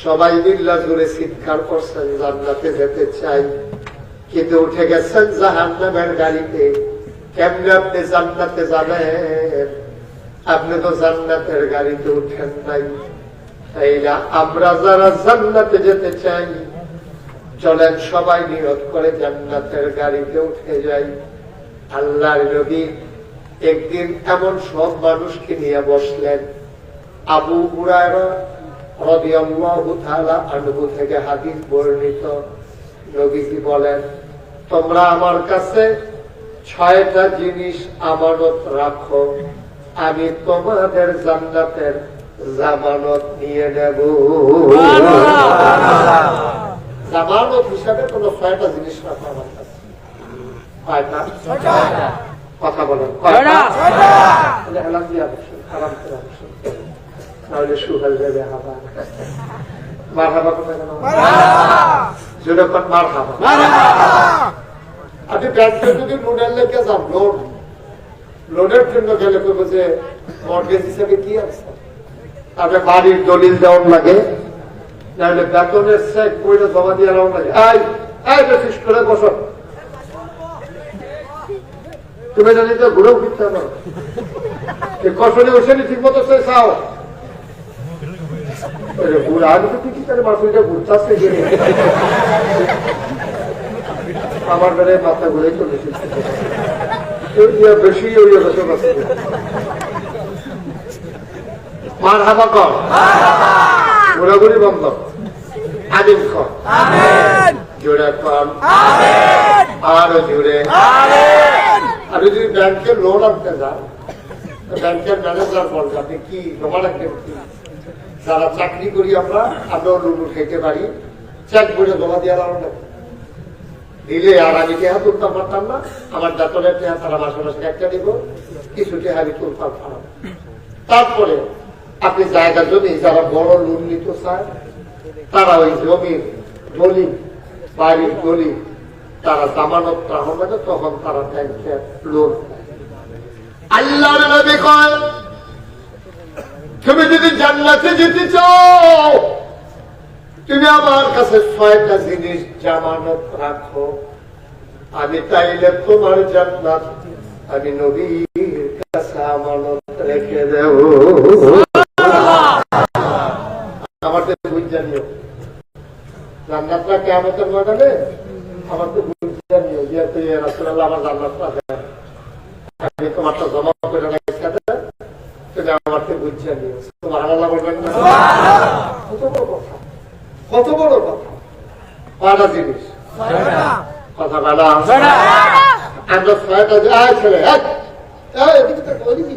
সবাই মিল্লা জুড়ে চিৎকার করছেন জান্নাতে যেতে চাই, কিন্তু উঠে গেছেন জাহান্নামের গাড়িতে। কেমনে আপনি জান্নাতে যাবেন? আপনি তো জান্নাতের গাড়িতে উঠেন নাই। তাই না আমরা যারা জান্নাতে যেতে চাই, চলেন সবাই নিয়ত করে জান্নাতের গাড়িতে উঠে যাই। আল্লাহর নবী একদিন এমন সব মানুষকে নিয়ে বসলেন। আবু হুরায়রা রাদিয়াল্লাহু তাআলা আনহু থেকে হাদিস বর্ণিত, নবীজি বলেন, তোমরা আমার কাছে 6টা জিনিস আমানত রাখো, আমি তোমাদের জান্নাতের জামানত নিয়ে নেব। জামানত হিসাবে কোন 6টা জিনিস রাখো আমার কাছে। 6টা? কথা বলেন। আরাম করে তাহলে সুহাল যাবে। হাবা মার হাবা কোথায় কেন? যেরকম মার হাবা। আপনি ব্যাংকে যদি লোনের লেগে যান, লোনের জন্য গেলে করবো যে মর্গেজ হিসাবে কি আছে, তারপরে বাড়ির দলিল দেওয়ার লাগে, নাহলে বেতনের চেক বইটা জমা দিয়ে দেওয়ার লাগে। বেশিস করে বসো, তুমি জানি তো ঘুরেও ফিরতে পারো, কষণে ওষণে ঠিক মতো সে চাও। আমার বেড়ে মাথা ঘুরে চলে বেশি মার হাবা কর, ঘোরাঘুরি বন্ধ, আদিম কর, জোরে কর, আরো জোরে। আপনি যদি ব্যাংকে লোন আনতে যান, ব্যাংকের ম্যানেজার বলবে আপনি কি জমা রাখবেন, কি যারা চাকরি করি আমরাও লোন খেতে পারি, চেক বইটা জমা দিয়ে দিলে আর আমি টেহা তুলতাম পারতাম না। আমার বেতনের টেহা তারা মাসে মাসে একটা দিব, কিছু টেহা আমি তুলতাম পারতাম। তারপরে আপনি জায়গা জমি যারা বড় লোন নিতে চায়, তারা ওই জমির দলিল, বাড়ির দলিল তারা জামানত রাখা লাগে, তখন তারা ব্যাংকের লোন। আল্লাহর নবী কয়, তুমি যদি জান্নাতে যেতে চাও, তুমি আমার কাছে 6টা জিনিস জামানত রাখো, আমি তাইলে তোমার জান্নাত আমি নবীর কাছে আমানত রেখে দেব। আমার তো বুঝা নিও জান্নাতটা কিয়ামতের ময়দানে, আমার তো বুঝা নিও যেহেতু রাসূলুল্লাহ আমার জান্নাতটা দেন, আমি তোমারটা জমা করে রাখতে দেন, তুমি আমাকে বুঝা নিও। সুবহানাল্লাহ বলবেন না? কত বড় কথা, কত বড় কথা। 6টা জিনিস, কথা বলা আমরা 6টা ছেলে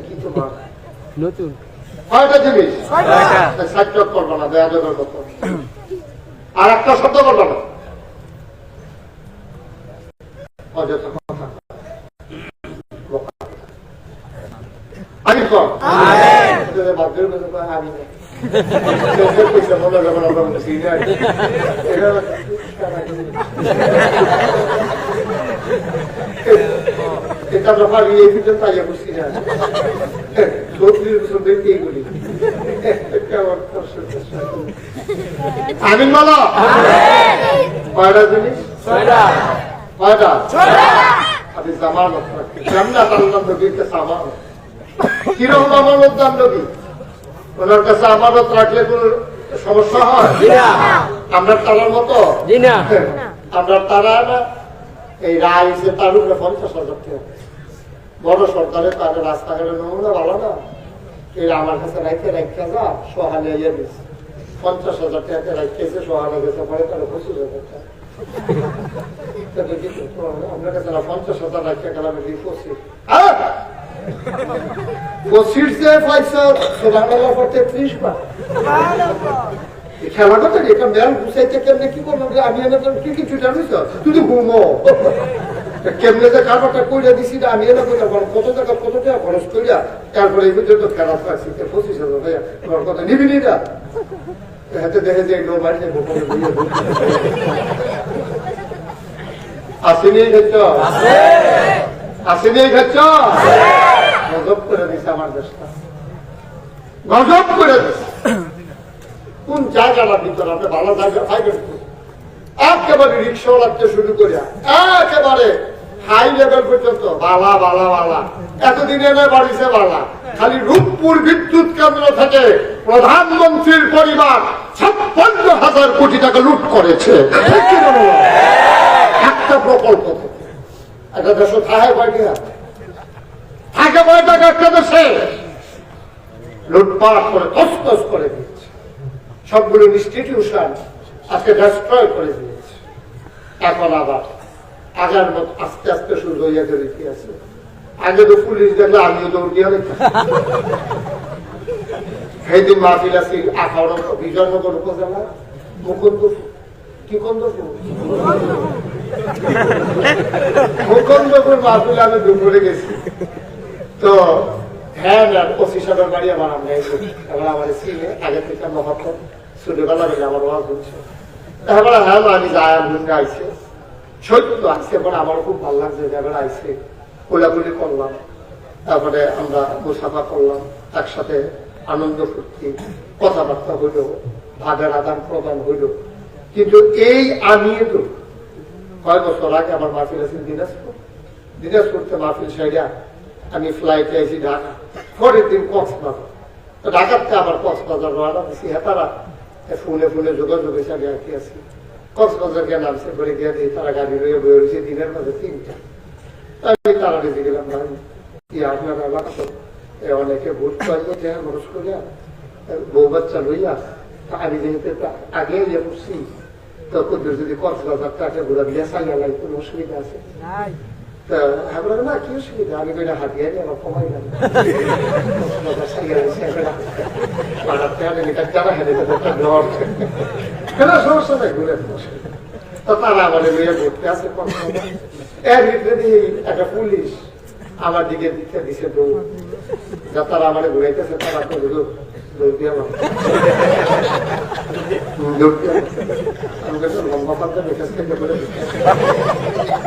কি তোমার নতুন 6টা জিনিস, 7টা করবো না, বেয়াদবের মতো। আর একটা শব্দ করবো না, অযথা কথা। আমি কম আমি আমিন বলো। 6টা জিনিস, 6টা আপনি জামানত রাখবেন। জান্নাত আল্লাহর নবীর কাছে আমানত। কিরকম আমানত দান নবী? ওনার কাছে আমানত রাখলে কোন সমস্যা হয়? আমরা তারার মতো আমরা তারা না, এই রায় হিসেবে তার উপরে 50,000 টাকা বড় সরকারের তাদের রাস্তাঘাটে নমুনা ভালো না, এরা আমার কাছে রাখতে রাখতে যা সহালে ইয়ে দিচ্ছে 50,000 টাকা রাখতেছে, সহালে গেছে পরে তারা 25,000 টাকা। আপনার কাছে 50,000 রাখতে গেলাম 25 খেলা কথা এটা মেল গুছাইতে কেমনে কি করলাম, আমি কি কিছু জানিস তুই তো ঘুমো কেমনে যে কারবারটা কইরা দিছি, আমি এনে কত টাকা খরচ করিয়া তারপরে এই পর্যন্ত খেলা পাচ্ছি 25,000 ভাইয়া তোমার কথা নিবি নি না, হাতে দেখে যে লো বাড়ি আসেনি খাচ্ছ, আসেনি খাচ্ছ, গজব করে দিছে আমার দেশটা, গজব করে দিছে। কোন জায়গাটার ভিতরে আপনি ভালো জায়গা পাইবেন, একেবারে রিক্সাওয়ালাতে শুরু করিয়া একেবারে হাই লেভেল পর্যন্ত বালা বালা বালা, এতদিন এনে বাড়িছে বালা। খালি রূপপুর বিদ্যুৎ কেন্দ্র থেকে প্রধানমন্ত্রীর পরিবার 56,000 কোটি টাকা লুট করেছে একটা প্রকল্প থেকে। একটা দেশ থাকে কয়টা, থাকে কয় টাকা একটা দেশে, লুটপাট করে তছনছ করে দিয়েছে, সবগুলো ইনস্টিটিউশন আজকে ডেস্ট্রয় করে দিয়েছে। এখন আবার আগের মতো আস্তে আস্তে শুরু হইয়া গেছে আছে। আগে তো পুলিশ দেখলে আমিও দৌড় দিয়ে সেইদিন মাহফিল আছে আখাউড়া বিজয়নগর উপজেলা মুকুন্দপুর, কি মুকুন্দপুর মাহফিল আমি দুপুরে গেছি। তো হ্যাঁ ওসি সাহেবের বাড়ি আমার আমরা এবার আমার সিনে আগে থেকে মহব্বত ছোটবেলা বেলা আমার ওয়াজ হচ্ছে। তারপরে হ্যাঁ আমি যাই ভূমিকা আইসে সৈন্য আসছে, পরে আমারও খুব ভালো লাগছে। এবার আইসে কোলাগুলি করলাম, তারপরে আমরা মুসাফা করলাম, একসাথে আনন্দ ফুর্তি কথাবার্তা হইল, ভাবের আদান প্রদান হইল। কিন্তু এই আমি তো কয়েক বছর আগে আমার মাহফিল আছে দিনাজপুরতে মাহফিল সাইডা আমি ফ্লাইটে আইসি ঢাকা, পরের দিন কক্সবাজার। তো ঢাকাতে আবার কক্সবাজার রওনা দিচ্ছি, হেতারা ফোনে ফোনে যোগাযোগ হয়েছে আমি আর কি আছি। কক্সবাজার গিয়ে নামছে করে গিয়ে দিই তারা গাড়ি রয়ে বয়ে রয়েছে দিনের মাঝে 3টা। আমি তারা রেখে দিলাম ভাই কি আপনার এলাকা তো অনেকে ভোট পাইবো খরচ করিয়া বউ বাচ্চা লইয়া, আমি যেহেতু আগে ইয়ে করছি তো যদি কক্সবাজার টাকা ঘুরা দিয়ে সাইয়া লাগে কোনো অসুবিধা আছে না? কি অসুবিধা, আমি কইটা হাতিয়ে নিয়ে আমার কমাই না সমস্যা নাই ঘুরে তো তারা আমাদের মেয়ে ঘুরতে আসে। এর ভিতরে একটা পুলিশ আমার দিকে দিতে দিছে দৌড়, যা তারা আমার ঘুরাইতেছে তারা তো দৌড় দিয়ে লম্বা পাল্টা বিকাশ থেকে বলে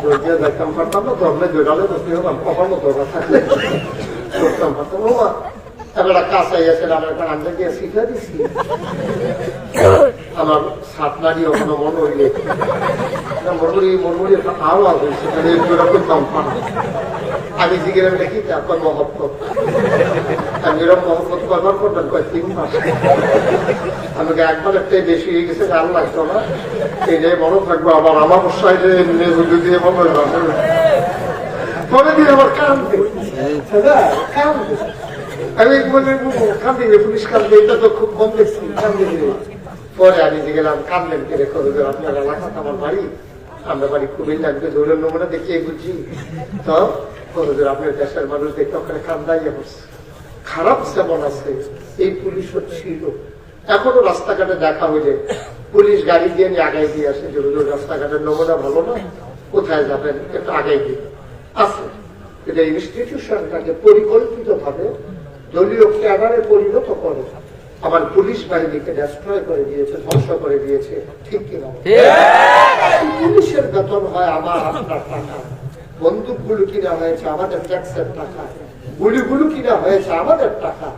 দৌড় দিয়ে দেখতাম পারতাম না, দৌড়লে দৌড়ালে বসতে হলাম কখন দৌড়া থাকলে করতাম পারতাম। এবার কাছে এসে আমার একটা আনতে গিয়ে শিখে দিচ্ছি, আমার সাত নারী ওখানে মন হইলে মরমরি একটা আওয়াজ হয়েছে, করতাম আমি জিজ্ঞেস দেখি তারপর মহব্বত, আমি এরকম মহব্বত করবার করবেন কয়েক 3 মাস। আমাকে একবার একটাই বেশি হয়ে গেছে, গান লাগতো না, এই যে মনে থাকবো আবার আমার সাইডে দিয়ে মনে পরে দিয়ে আবার কান্দে কান্দে, আমি কান্দি পুলিশ কান্দে, এটা তো খুব কম দেখছি কান্দে। পরে আমি যে গেলাম কান্দলেন কে রেখো আপনার এলাকা আমার বাড়ি, আমরা বাড়ি খুবই লাগবে দৌড়ের নমুনা দেখিয়ে বুঝি তো আপনার দেশের মানুষ দেখে ওখানে কান্দাইয়া বসছে। খারাপ যেমন আছে এই পুলিশও ছিল, এখনো রাস্তাঘাটে দেখা হইলে পুলিশ গাড়ি দিয়ে নিয়ে আগাই দিয়ে আসে যে রাস্তাঘাটের নমুনা ভালো না, কোথায় যাবেন একটু আগাই দিয়ে আছে। এটা ইনস্টিটিউশনটাকে পরিকল্পিত ভাবে দলীয় ক্যাডারে পরিণত করে আমার পুলিশ বাহিনীকে ডেস্ট্রয় করে দিয়েছে, ধ্বংস করে দিয়েছে। ঠিক কিনা? পুলিশের বেতন হয় আমার আপনার টাকা, বন্দুকগুলো কিনা হয়েছে আমাদের ট্যাক্সের টাকা, গুলিগুলো কিনা হয়েছে আমাদের টাকা।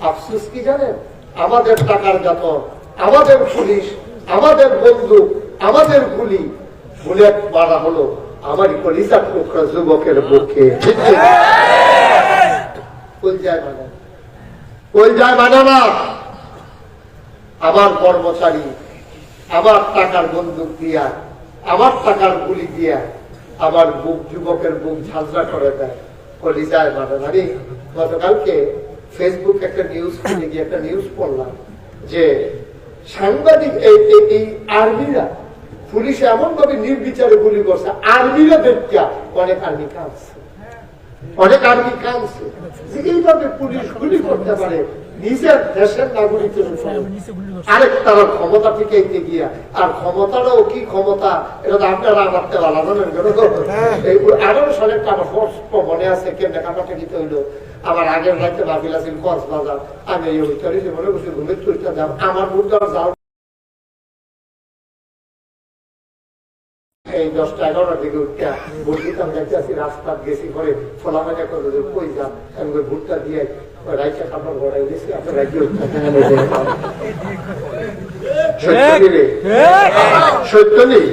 আফসোস কি জানেন, আমাদের টাকার বেতন, আমাদের পুলিশ, আমাদের বন্দুক, আমাদের গুলি, বুলেট মারা হলো আমারই কলিজার টুকরা যুবকের বুকে। মানে না আমার কর্মচারী আমার টাকার বন্দুক দিয়া, আমার টাকার গুলি দিয়া আমার বুক যুবকের বুক ঝাঁঝরা করে দেয়, কলিজায় মানে না। আমি গতকালকে ফেসবুক একটা নিউজ খুলে গিয়ে একটা নিউজ পড়লাম যে সাংবাদিক এই আর্মিরা পুলিশে এমন ভাবে নির্বিচারে গুলি করছে, আর্মিরা দেখা অনেক আর্মি কাঁদছে, অনেক আর্মি কাঁদছে যে এইভাবে পুলিশ গুলি করতে পারে নিজের দেশের নাগরিকের উপর। আরেক তারা ক্ষমতা টিকাইতে গিয়া, আর ক্ষমতাটাও কি ক্ষমতা এটা তো আপনারা আমার থেকে আলাদা জানেন। 18 সালের আমার মনে আছে কেমনে কাটাটা দিতে হইলো। আমার আগের রাইতে মাহফিল আছিল কক্সবাজার, আমি এই ভিতরে মনে করছি ঘুমের চুরিটা যাব, আমার মুদ্রার যাও এই 10টা-11টার দিকে উঠতে ভোট দিতাম, যাইতে আসি রাস্তা গেছি ঘরে ফলাফাটা করে কই যান, আমি ভোটটা দিয়ে রাইটা খাবার ঘোরাই দিয়েছি, আপনার রাজ্য সত্য নেই সত্য নেই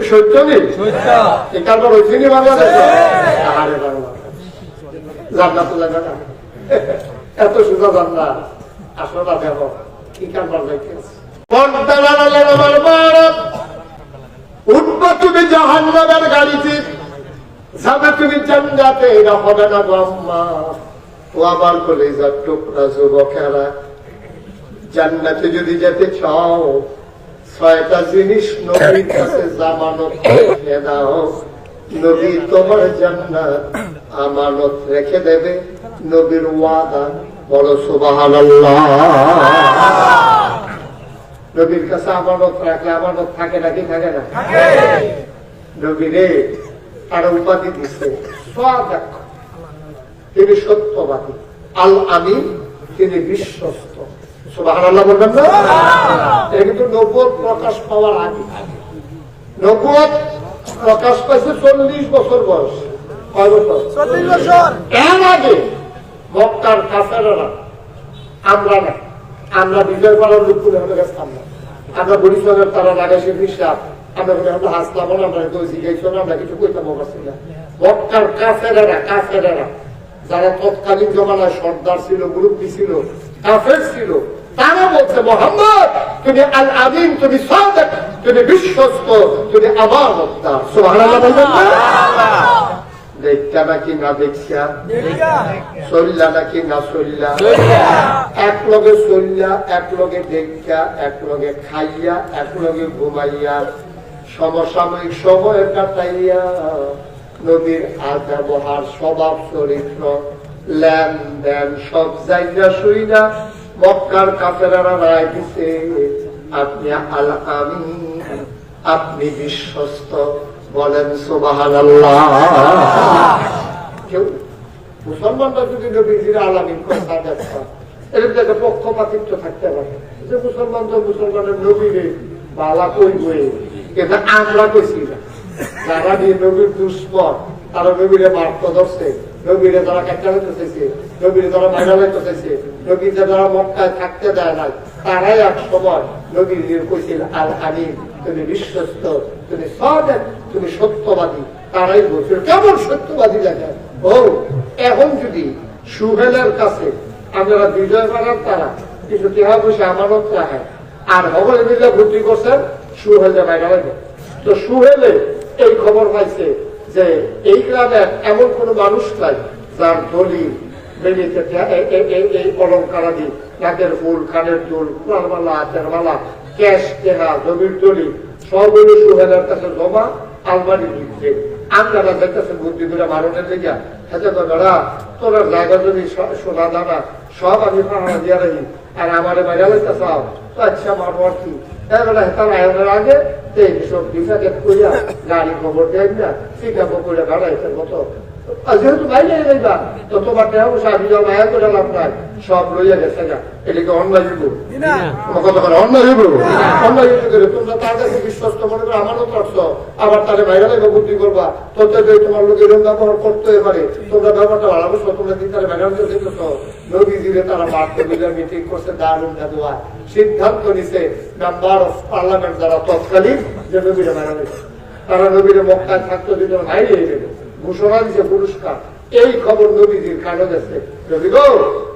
সত্য নেই এখানকার ওইখানে বাংলাদেশ আরে বাংলাদেশ জান্নাত লাগে না এত সুন্দর জান্নাত আসলে দেখো কি কারবার যাইতেছে উঠবা তুমি জাহান্নামের গাড়িতে যাবে তুমি জান্নাতে এটা হবে না আম্মা ও আমার কলেজার টুকরা যুবকেরা জান্নাতে যদি যেতে চাও 6টা জিনিস নবীর কাছে জামানত রেখে দাও নবী তোমার জান্নাত আমানত রেখে দেবে নবীর ওয়াদা বলো সুবহানাল্লাহ নবীর কাছে আমানত রাখলে আমানত থাকে নাকি থাকে না নবীরে তারা উপাধি দিচ্ছে সাদিক তিনি সত্যবাদী আল আমিন তিনি বিশ্বস্ত সুবহানাল্লাহ বলবেন না এটা কিন্তু নবুয়ত প্রকাশ পাওয়ার আগে নবুয়ত প্রকাশ পাইছে 40 বছর বয়স কয় বছর 40 বছর এর আগে মক্কার কাফেররা আমরা বিজয় করার লোক করে হতে গেছিলাম না আমরা বরিশালের তারা লাগাইছে বিশ্বাস আমরা হাসলাম না আমরা জিজ্ঞাসা না আমরা কিছু কইতাম পারছি না মক্কার কাফেররা যারা তৎকালীন জমানায় সর্দার ছিল মুরব্বী ছিল কাফের ছিল তারা বলছে মোহাম্মদ তুমি আল আমিন তুমি সাদিক তুমি বিশ্বস্ত তুমি আমানতদার সুবহানাল্লাহ বলবেন না দেখা নাকি না দেখা চল্লা নাকি না চল্লা এক লগে চল্লা এক লগে দেখা এক লগে খাইয়া এক লগে ঘুমাইয়া সমসাময়িক সময় কাটাইয়া নবীর আর ব্যবহার স্বভাব চরিত্র লেনদেন সব জায়গা শুইনা মক্কার কাফেররা রায় দিছে আপনি আল আমিন আপনি বিশ্বস্ত বলেন সুবহানাল্লাহ কেউ মুসলমানরা যদি নবীজির আল আমিন কথা দেখছে এরকম একটা পক্ষপাতিত্ব থাকতে পারে যে মুসলমান তো মুসলমানের নবীরে বালা কই বই কিন্তু আমরা কইছি না যারা দিয়ে নবীর দুশ্মন তারা নবীরে মারত ধরছে নবীরে যারা কাটা হইতেছে নবীরে যারা মাইরা হইতেছে নবীরে যারা মক্কায় থাকতে দেয় না তারাই এক সময় নবীর কইছিল আল আমিন তুমি বিশ্বস্ত তুমি সাদিক তুমি সত্যবাদী তারাই বলছিল কেমন সত্যবাদী দেখেন ও এখন যদি সুহেলের কাছে আপনারা বিজয় করার তারা কিছু টিহা বসে আমানত রাখেন আর হবলে মিলে ভর্তি করছেন সুহেলে মাইরা হইবে তো সুহেলে এই খবর পাইছে যে এই গ্রামের এমন কোন মানুষ নাই যার দলিল বেরিয়েছে এই অলঙ্কারাদি নাকের ফুল কানের দুল কুড়ার মালা হাতের মালা ক্যাশ টেহা জমির দলিল সবগুলো সুহেলের কাছে জমা আলমারি দিচ্ছে আপনারা দেখতেছে বুদ্ধি করে মারণের দিকে হাতে তো বেড়া তোরা জায়গা যদি সোনা দানা সব আমি পাহাড়া দিয়ে রাখি আর আমার বাইরে লাগতে চাও তো আচ্ছা মারো আর কি আগে সব ডিফাকেট করিয়া গাড়ি খবর দেয় না শিকাবো করে বেড়াইছে মতো যেহেতু বাইরে যাইবা তো তোমার দেহ আমি যখন আয়া করে লাভ নাই সব লইয়া গেছে না এটাকে অন্যায় দিব কত করে অন্যায় দিব অন্যায় করে তোমরা তার কাছে বিশ্বস্ত মনে করে আমারও করছো আবার তারে বাইরে লাগবে বুদ্ধি করবা তোদের তোমার লোক এরকম ব্যবহার করতে পারে তোমরা ব্যবহারটা ভালো তোমরা দিন তারা বাইরে দিতেছ নবী দিলে তারা মারতে মিলে মিটিং করছে দারুণ দেওয়া সিদ্ধান্ত নিছে মেম্বার অফ পার্লামেন্ট যারা তৎকালীন যে নবীরে বাইরে তারা নবীরে মক্কায় থাকতো দুজন বাইরে হয়ে যাবে ঘোষণা দিচ্ছে পুরস্কার এই খবর নবীজির কানে গেছে নবী গো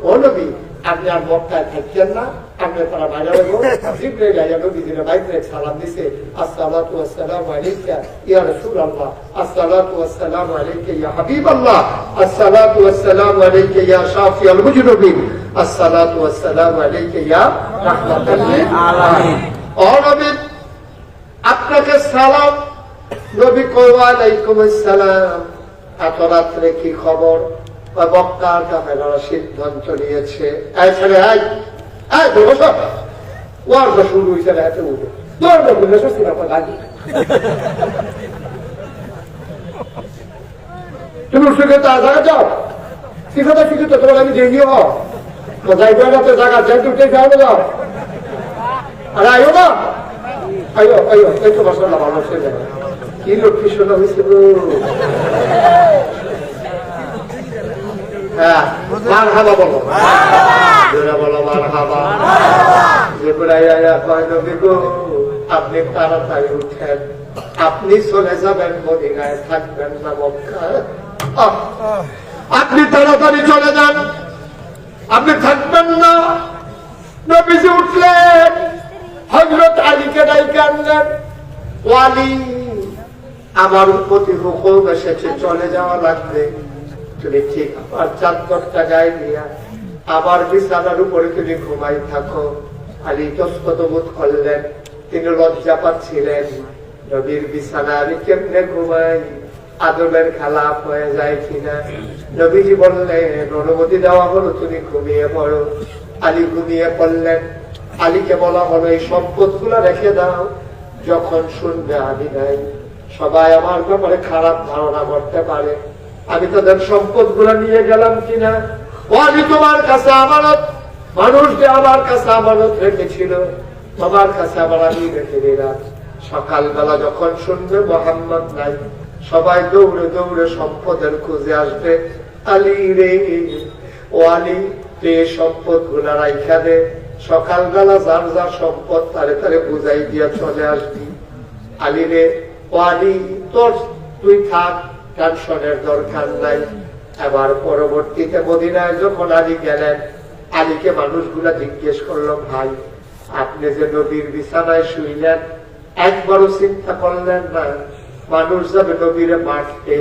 ও নবী আপনি আর মক্কায় থাকছেন না আপনি তারা বাইরে লাগবো জিবরাইল আইয়া নবীজির বাইরে সালাম দিছে আসসালাতু ওয়াসসালামু আলাইকা ইয়া রাসূলুল্লাহ আসসালাতু ওয়াসসালামু আলাইকা ইয়া হাবিবাল্লাহ আসসালাতু ওয়াসসালামু আলাইকা ইয়া শাফিউল মুজরিমিন আসসালাতু ওয়াসসালামু আলাইকা ইয়া রাহমাতাল লিল আলামিন ও নবী আপনাকে সালাম নবী কয় ওয়া আলাইকুম আসসালাম এত রাত্রে কি খবর মক্কার কাফেররা সিদ্ধান্ত নিয়েছে এই ছেলে এই বসো ওয়ার্ড শুরু হয়েছে রাতে উঠে দৌড় বলে সত্যি ব্যাপার লাগি তুমি উঠে তা জায়গা যাও শিখাতে শিখিত তোমার আমি জেনিও হও তো যাইতে জায়গা যাইতে উঠে যাও না যাও আর আইও না আইও আইও এই তো বসো না ভালো সে যাবে কি লক্ষ্মী শোনা হয়েছিল হ্যাঁ মারহাবা বলো, জোরে বলো মারহাবা। জিবরাইল কয় নবী গো আপনি তাড়াতাড়ি উঠেন, আপনি চলে যাবেন মদিনায়, থাকবেন না মক্কায়। আপনি তাড়াতাড়ি চলে যান, আপনি থাকবেন না। নবীজি উঠলেন, হযরত আলীকে ডাইকে আনলেন। ওয়ালি আমার প্রতি হুকুম এসেছে, চলে যাওয়া লাগবে। তুমি ঠিক আমার চাদরটা গায়ে দিয়া আমার বিছানার উপরে তুমি ঘুমাই থাকো। আলী তস্কত বোধ করলেন, তিনি লজ্জা পাচ্ছিলেন। নবীর বিছানা আমি কেমনে ঘুমাই, আদমের খেলাপ হয়ে যায় কিনা। নবীজি বললেন অনুমতি দেওয়া হলো, তুমি ঘুমিয়ে পড়ো। আলী ঘুমিয়ে পড়লেন। আলীকে বলা হলো এই সম্পদ গুলা রেখে দাও, যখন শুনবে আমি নাই সবাই আমার ব্যাপারে খারাপ ধারণা করতে পারে, আমি তাদের সম্পদ গুলা নিয়ে গেলাম কিনা। ও আমি তোমার কাছে আমানত, মানুষ যে আমার কাছে আমানত রেখেছিল, তোমার কাছে আবার আমি রেখে দিলাম। সকালবেলা যখন শুনবে মোহাম্মদ নাই, সবাই দৌড়ে দৌড়ে সম্পদের খুঁজে আসবে। আলী রে, ও আলী তুই সম্পদ গুলা রাইখা দে, সকালবেলা যার যার সম্পদ তারে তারে বুঝাই দিয়া চলে আসবি। আলী রে, ও আলী তোর তুই থাক, টেনশনের দরকার নাই। এবার পরবর্তীতে মদিনায় যখন আলী গেলেন, আলীকে মানুষগুলা জিজ্ঞেস করলো ভাই আপনি যে নবীর বিছানায় শুইলেন, একবারও চিন্তা করলেন না মানুষ যাবে নবীরে মারতে,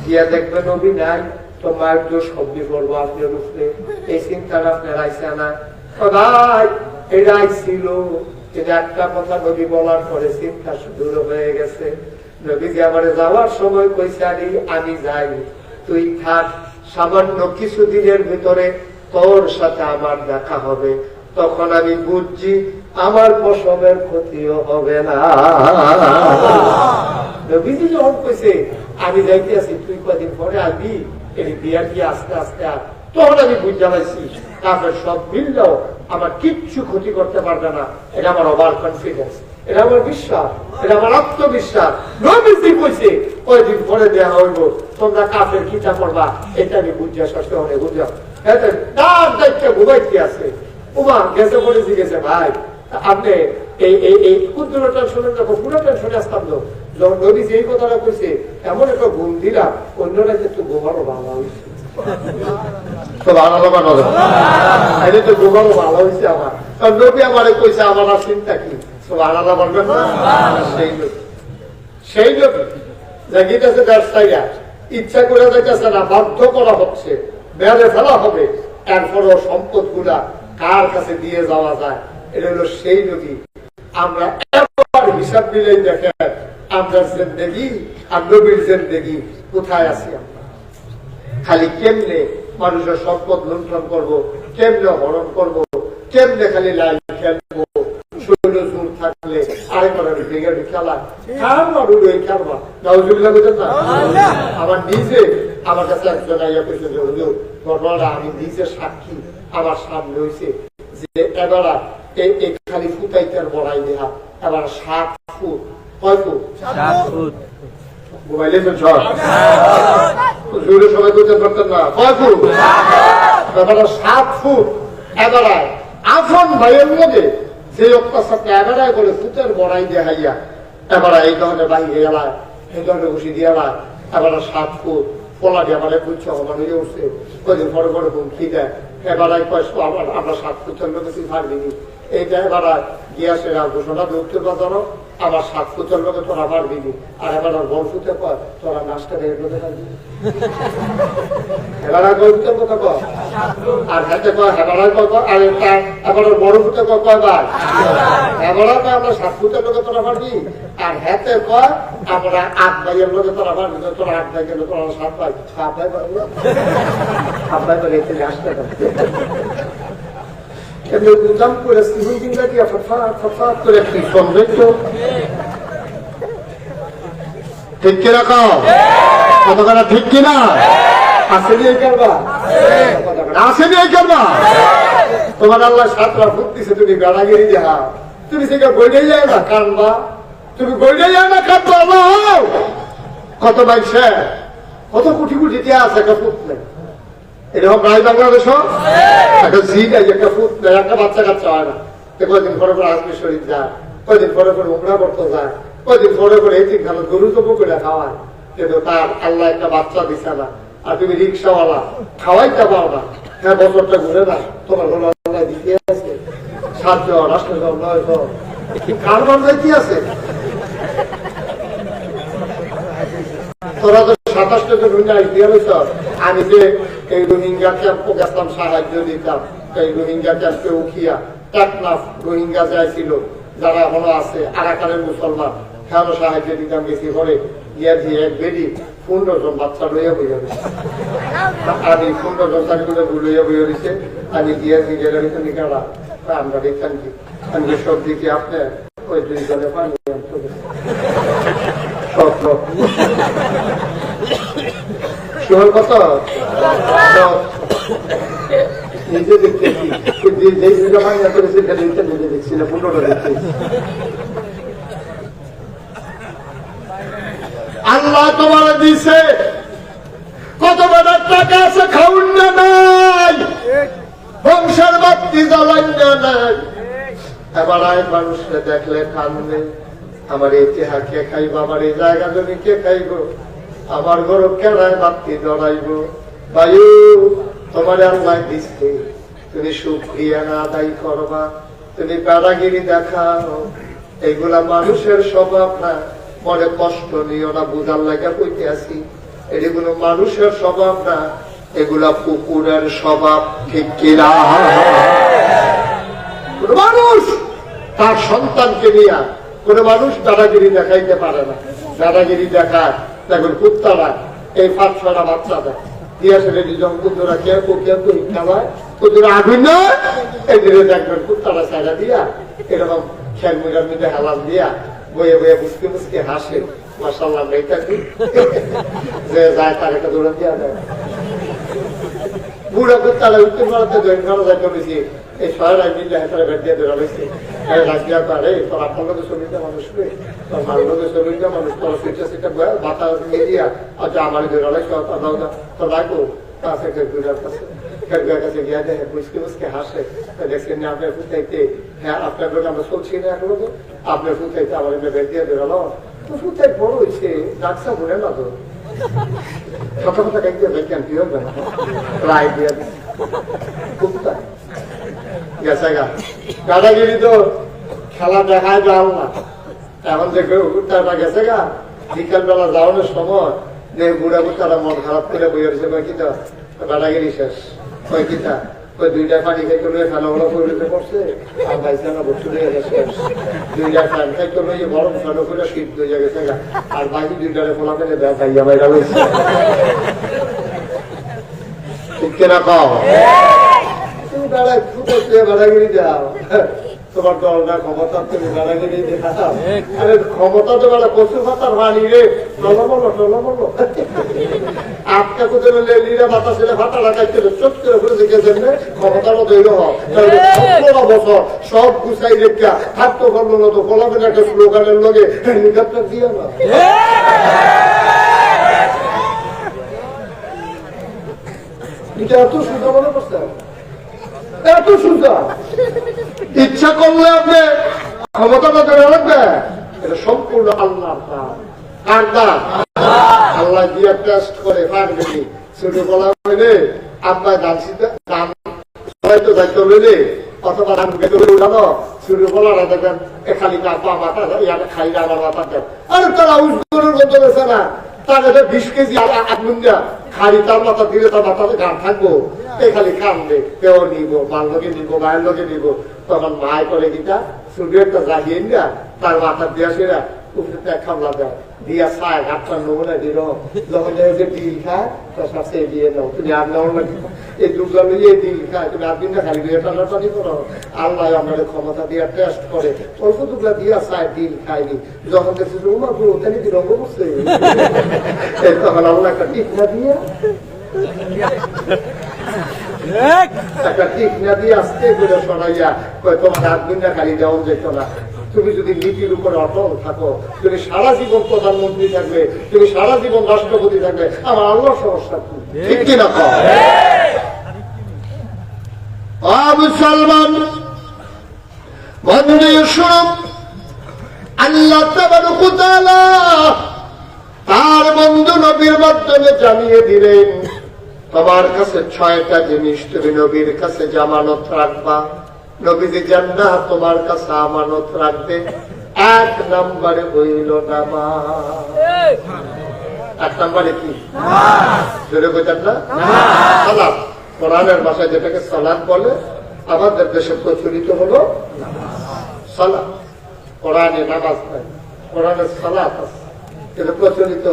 গিয়া দেখবে নবী নাই, তো মায়ের দোষ সবজি করবো আপনার উপরে, এই চিন্তাটা আপনার আইসা না? ভাই এটা ছিল, এটা একটা কথা নবী বলার পরে চিন্তা দূর হয়ে গেছে। নবীজি আমার যাওয়ার সময় কইছে আলী আমি যাই, তুই থাক, সামান্য কিছুদিনের ভিতরে তোর সাথে আমার দেখা হবে, তখন আমি বুঝছি আমার প্রসবের ক্ষতিও হবে না। নবীজি যখন কইছে আমি যাইতে আছি, তুই কদিন পরে আসবি, এই বিয়া দিয়ে আস্তে আস্তে তখন আমি বুঝ জ্বালাইছি তারপর সব মিললেও আমার কিচ্ছু ক্ষতি করতে পারবে না। এটা আমার ওভার কনফিডেন্স, এটা আমার বিশ্বাস, এটা আমার আত্মবিশ্বাস। নবীজি কইছে কয়দিন পরে দেয়া হইব, তোমরা কাফের কিতা করবা, এটা আমি বুঝা সস্তে হলে বুঝা তার দায়িত্ব ঘুমাইতে আছে। উমা গেছে পরে জিজ্ঞেসে ভাই আপনি এই ক্ষুদ্র টেনশনের যখন পুরো টেনশনে আসতাম তো, যখন নবীজি এই কথাটা কইছে এমন একটা ঘুম দিলাম, অন্যরা কিন্তু ঘুমারও ভালো হয়েছে। ইচ্ছা করে যাইতেছে না, বাধ্য করা হচ্ছে, বেড়ে ফেলা হবে, এরপরও সম্পদ গুলা কার কাছে দিয়ে যাওয়া যায়, এটা হলো সেই নদী। আমরা একবার হিসাব দিলেই দেখেন আমরা জিন্দেগি আর নবীর জিন্দেগি কোথায় আছি। আমরা খালি কেমনে মানুষের সম্পদ লুণ্ঠন করবো, কেমনে হরণ করবো, কেমনে খালি লাইন খেলবো, শৈল জোর থাকলে আরেকবার ব্রিগেড খেলা খেলবা খেলবা নাউজুবিল্লাহ বুঝেন না। আমার নিজে আমার কাছে একজন আইয়া কইছে যে হুজুর ঘটনাটা আমি নিজে সাক্ষী, আমার সামনে হয়েছে যে এবার এই খালি ফুটাইতে বড়াই দেহা এবার 7 ফুট, কয় ফুট? 7 ফুট। মোবাইলে জোরে সবাই করতে পারতেন না, কয় ফুট? 7 ফুট। এবার আফন ভাইয়ের মধ্যে যে অত্যাচারটা এবারায় বলে ফুটের বড়াই দেখাইয়া এবার এই ধরনের বাইরে এলায়, এই ধরনের ঘুষি দিয়ে এলায়, এবার 7 ফুট পোলা দিয়ে আমার বুঝছে আমার হয়ে উঠছে, কদিন পরে পরে হুমকি দেয়, এবারাই পয়সা আবার আমরা 7 ফুটের লোক তুই পারবিনি, এইটা এবার গিয়াসের ঘোষণা উঠতে পারো আবার 7 ফুটের লোকে তোরা পারবিনি, আর এবার বড় ফুটে পর তোরা নাচটা বের করতে পারবি। এবার গল্পের কথা কর, আর হাতে কয় হেবারার কত, আর এবার বড় ফুটে কয়বার হেবারা কয় আমরা 7 ফুটের লোকে তোরা পারবি, আর হাতে কয় আমরা 8 ভাইয়ের লোকে তোরা পারবি, তোরা 8 ভাই গেলে তোরা 7 ভাই, 7 ভাই পারবো, 7 ভাই করে এতে আসতে পারবে। উদাম করে ঠিক কিনা কও, কতখানা ঠিক কিনা আসেনি এই কারবা, আসেনি এই কারবা। তোমার আল্লাহ 7টা ফুট দিছে, তুমি বেড়াগিরি যাও, তুমি সেটা বইলে যায় না কানবা, তুমি বইলে যায় না কানবা। কত বাইশে কত কোটি কোটি দিয়ে আছে একটা ফুট নেই, এরকম নাই বাংলাদেশ একটা জিদ একটা ফুট একটা বাচ্চা কাচ্চা হয় না। কয়েকদিন পরে পরে আজমি শরীফ যায়, কয়েকদিন পরে পরে উমরা করতে যায়, কয়েকদিন পরে পরে এই তিনখানা গরু তবু করে খাওয়ায়, কিন্তু তার আল্লাহ একটা বাচ্চা দিচ্ছে না। আর তুমি রিক্সাওয়ালা খাওয়াইতে পাও না, হ্যাঁ বছরটা ঘুরে না, তোমার হলো আল্লাহ দিতে আছে 7 জন 8 জন 9 জন, কারবার কি আছে? তোরা তো 27টা রোহিঙ্গা দিয়ে হয়েছ। আমি যে এই রোহিঙ্গা ক্যাম্প গেছিলাম, সাহায্য দিতাম এই রোহিঙ্গা ক্যাম্পে উঠিয়া টেকনাফ রোহিঙ্গা যাইছিল, যারা এখনো আছে আরাকানের মুসলমান, কেন সাহায্য দিতাম গেছি ঘরে গিয়া দিয়ে এক বেরি 15 জন বাচ্চা লইয়া বইয়া রয়েছে। আমি 15 জন তারিখে লইয়া বইয়া রয়েছে, আমি গিয়েছি নিকারা আমরা দেখতাম কি আমি সব দিকে আপনার ওই 2 জনে পানি কথা নিজে দেখতেছি, দেখছি না 15টা দেখতেছি। আল্লাহ তোমার দিছে কত বড় টাকা আছে, খাউন না নাই, বংশের বাতি জ্বালান না নাই। এবার মানুষকে দেখলে কান্দে, আমার এই চেহা কে খাইব, আমার এই জায়গা জমি কে খাইব, আমার গরু কেনায় বাতি জড়াইব। বায়ু তোমার আল্লাহ দিচ্ছে, তুমি শুকরিয়া না আদায় করবা, তুমি বেড়াগিরি দেখাও, এইগুলা মানুষের স্বভাব না। মনে কষ্ট নিও না, বুঝার লাগে কইতে আসি, এগুলো মানুষের স্বভাব না, এগুলা কুকুরের স্বভাব। ঠিক কিনা? মানুষ তার সন্তানকে নিয়ে কোন মানুষ দাদাগিরি দেখাইতে পারে না। দাদাগিরি দেখায় দেখুন কুত্তারা এই 5-6টা বাচ্চা দেয় দিয়ে আসলে যখন কুকুরা কেউ খেলায় কুকুরা আগুন না এদিকে দেখবেন কুত্তারা ছাড়া দিয়া এরকম খেল মুড়ার মধ্যে হালাল দিয়া বয়ে বয়ে মুসকে মুসকে হাসে, মাশাআল্লাহ মেয়েটা কি যে যায় তার একটা দৌড়া দিয়া দেয়। বুড়া কুত্তারা উত্তর ভারতে জয়েন করা যায় করেছি, এই শহরে মিলে হাতারে বেট দিয়ে ধরা হয়েছে। রাজগিয়া পারে তোর আপনার লোকের শরীরটা মানুষ রে, তোর মার লোকের শরীরটা মানুষ, তোর সিটটা সিটটা বাতা নিয়ে দিয়া আচ্ছা আমার ধরা লাগছে তোর রাখো কাছে গুড়ার কাছে কাছে গিয়া দেখে মুসকে মুসকে হাসে। দেখছেন না আপনার ফুটাইতে, হ্যাঁ আপনার লোক আমরা চলছি না এখন, আপনার ফুটাইতে আমার বেট দিয়ে ধরালো, তো ফুটাই বড় হয়েছে ডাকসা বলে না তো কথা কথা কাইতে বেকান কি হবে না প্রায় দিয়ে কুত্তা গেছে গা। দাদাগিরি তো খেলা দেখায় যাও না, এখন যে কুত্তাটা গেছে গা, বিকাল বেলা যাওয়ানোর সময় যে বুড়া কুত্তারা মন খারাপ করে বই হয়েছে কয়েকিটা দাদাগিরি শেষ। কয়েকিটা ওই 2টা পানি খাইতে লয়ে খানা ওলা পরিতে পড়ছে, আর ভাইছে না বসে শেষ। 2টা ফ্যান খাইতে লয়ে গরম খানো করে শীত হয়ে গেছে গা, আর বাকি 2টারে ফোলা ফেলে দেয় খাইয়া বাইরা হয়েছে। ঠিক কিনা কও? তুমি বেড়ায় ফুটে বেড়াগিরি যাও, তোমার দলটা ক্ষমতা তুমি বেড়াগিরি দেখাও। আরে ক্ষমতা তো বেড়া কচু পাতার পানি রে, টলমলো আপকা কোথায় বললে লীরা বাতা ছেলে ফাটা লাগাইছিল চোখ করে ঘুরে দেখেছেন না, ক্ষমতাটা তৈরি হয় 17 বছর সব গুছাই রেখা থাকতো করলো না তো ফলাফের একটা স্লোগানের লগে নিকাপটা দিয়ে না। এটা এত সুন্দর মনে করছেন, এত সুন্দর ইচ্ছা করলে আপনি ক্ষমতাটা ধরে রাখবে, এটা সম্পূর্ণ আল্লাহর কাজ। কার কাজ? আল্লাহ দিয়া টেস্ট করে পারবে কি ছোট বলা হইলে আপনার গান গান হয়তো দায়িত্ব লইলে অথবা ধান খেতে উঠানো ছোট বলারা দেখবেন খালি পা মাথা ইয়াতে খাই আমার মাথা দেন, আরে তারা উজ্জ্বলের মতো গেছে না, তার 20 কেজি আগুন দেয়া খালি তার মাথা দিলে তার মাথাতে গান থাকবো, এ খালি কামবে, কেউ নিব মার লোকে নিব মায়ের লোকে নিব। তখন মায় করে কিটা শুধু একটা জাগিয়ে না তার মাথা দিয়া সেরা উপরে খামলা দেয় দিয়া চায় হাতটা নমুনা দিল, যখন যে ডিল খায় তার সাথে দিয়ে নাও তুমি আর নাও নাকি এই দুর্গা লইয়ে ডিল খায়, তুমি আর দিনটা খালি দিয়ে টানাটানি করো। আল্লাহ আমাদের ক্ষমতা দিয়া টেস্ট করে, অল্প দুর্গা দিয়া চায় ডিল খায়নি, যখন দেখছি উমা পুরো তাই কি রঙ করছে তখন আল্লাহ একটা টিপ না দিয়া একটা টিপ না দিয়ে আস্তে করে সরাইয়া তোমার হাত দিনটা খালি যাওয়া যেত না। তুমি যদি নীতির উপরে অটল থাকো, তুমি সারা জীবন প্রধানমন্ত্রী থাকবে, তুমি সারা জীবন রাষ্ট্রপতি থাকবে, আমার আল্লাহ সমস্যা ঠিক কিনা? মুসলমান বন্ধু শুনো, আল্লাহ তাবারক ওয়া তাআলা তার বন্ধু নবীর মাধ্যমে জানিয়ে দিলেন, তোমার কাছে 6টা জিনিস তুমি নবীর কাছে জামানত রাখবা। নবীজি জান্নাত তোমার কাছে আমানত রাখবে। 1 নম্বরে হইল নামাজ। 1 নম্বরে কি? জোরে কইতেন না? সালাত। কোরআনের ভাষায় যেটাকে সালাত বলে, আমাদের দেশে প্রচলিত হলো সালাত। কোরআনে নামাজ নাই, কোরআনে সালাত আছে, কিন্তু প্রচলিত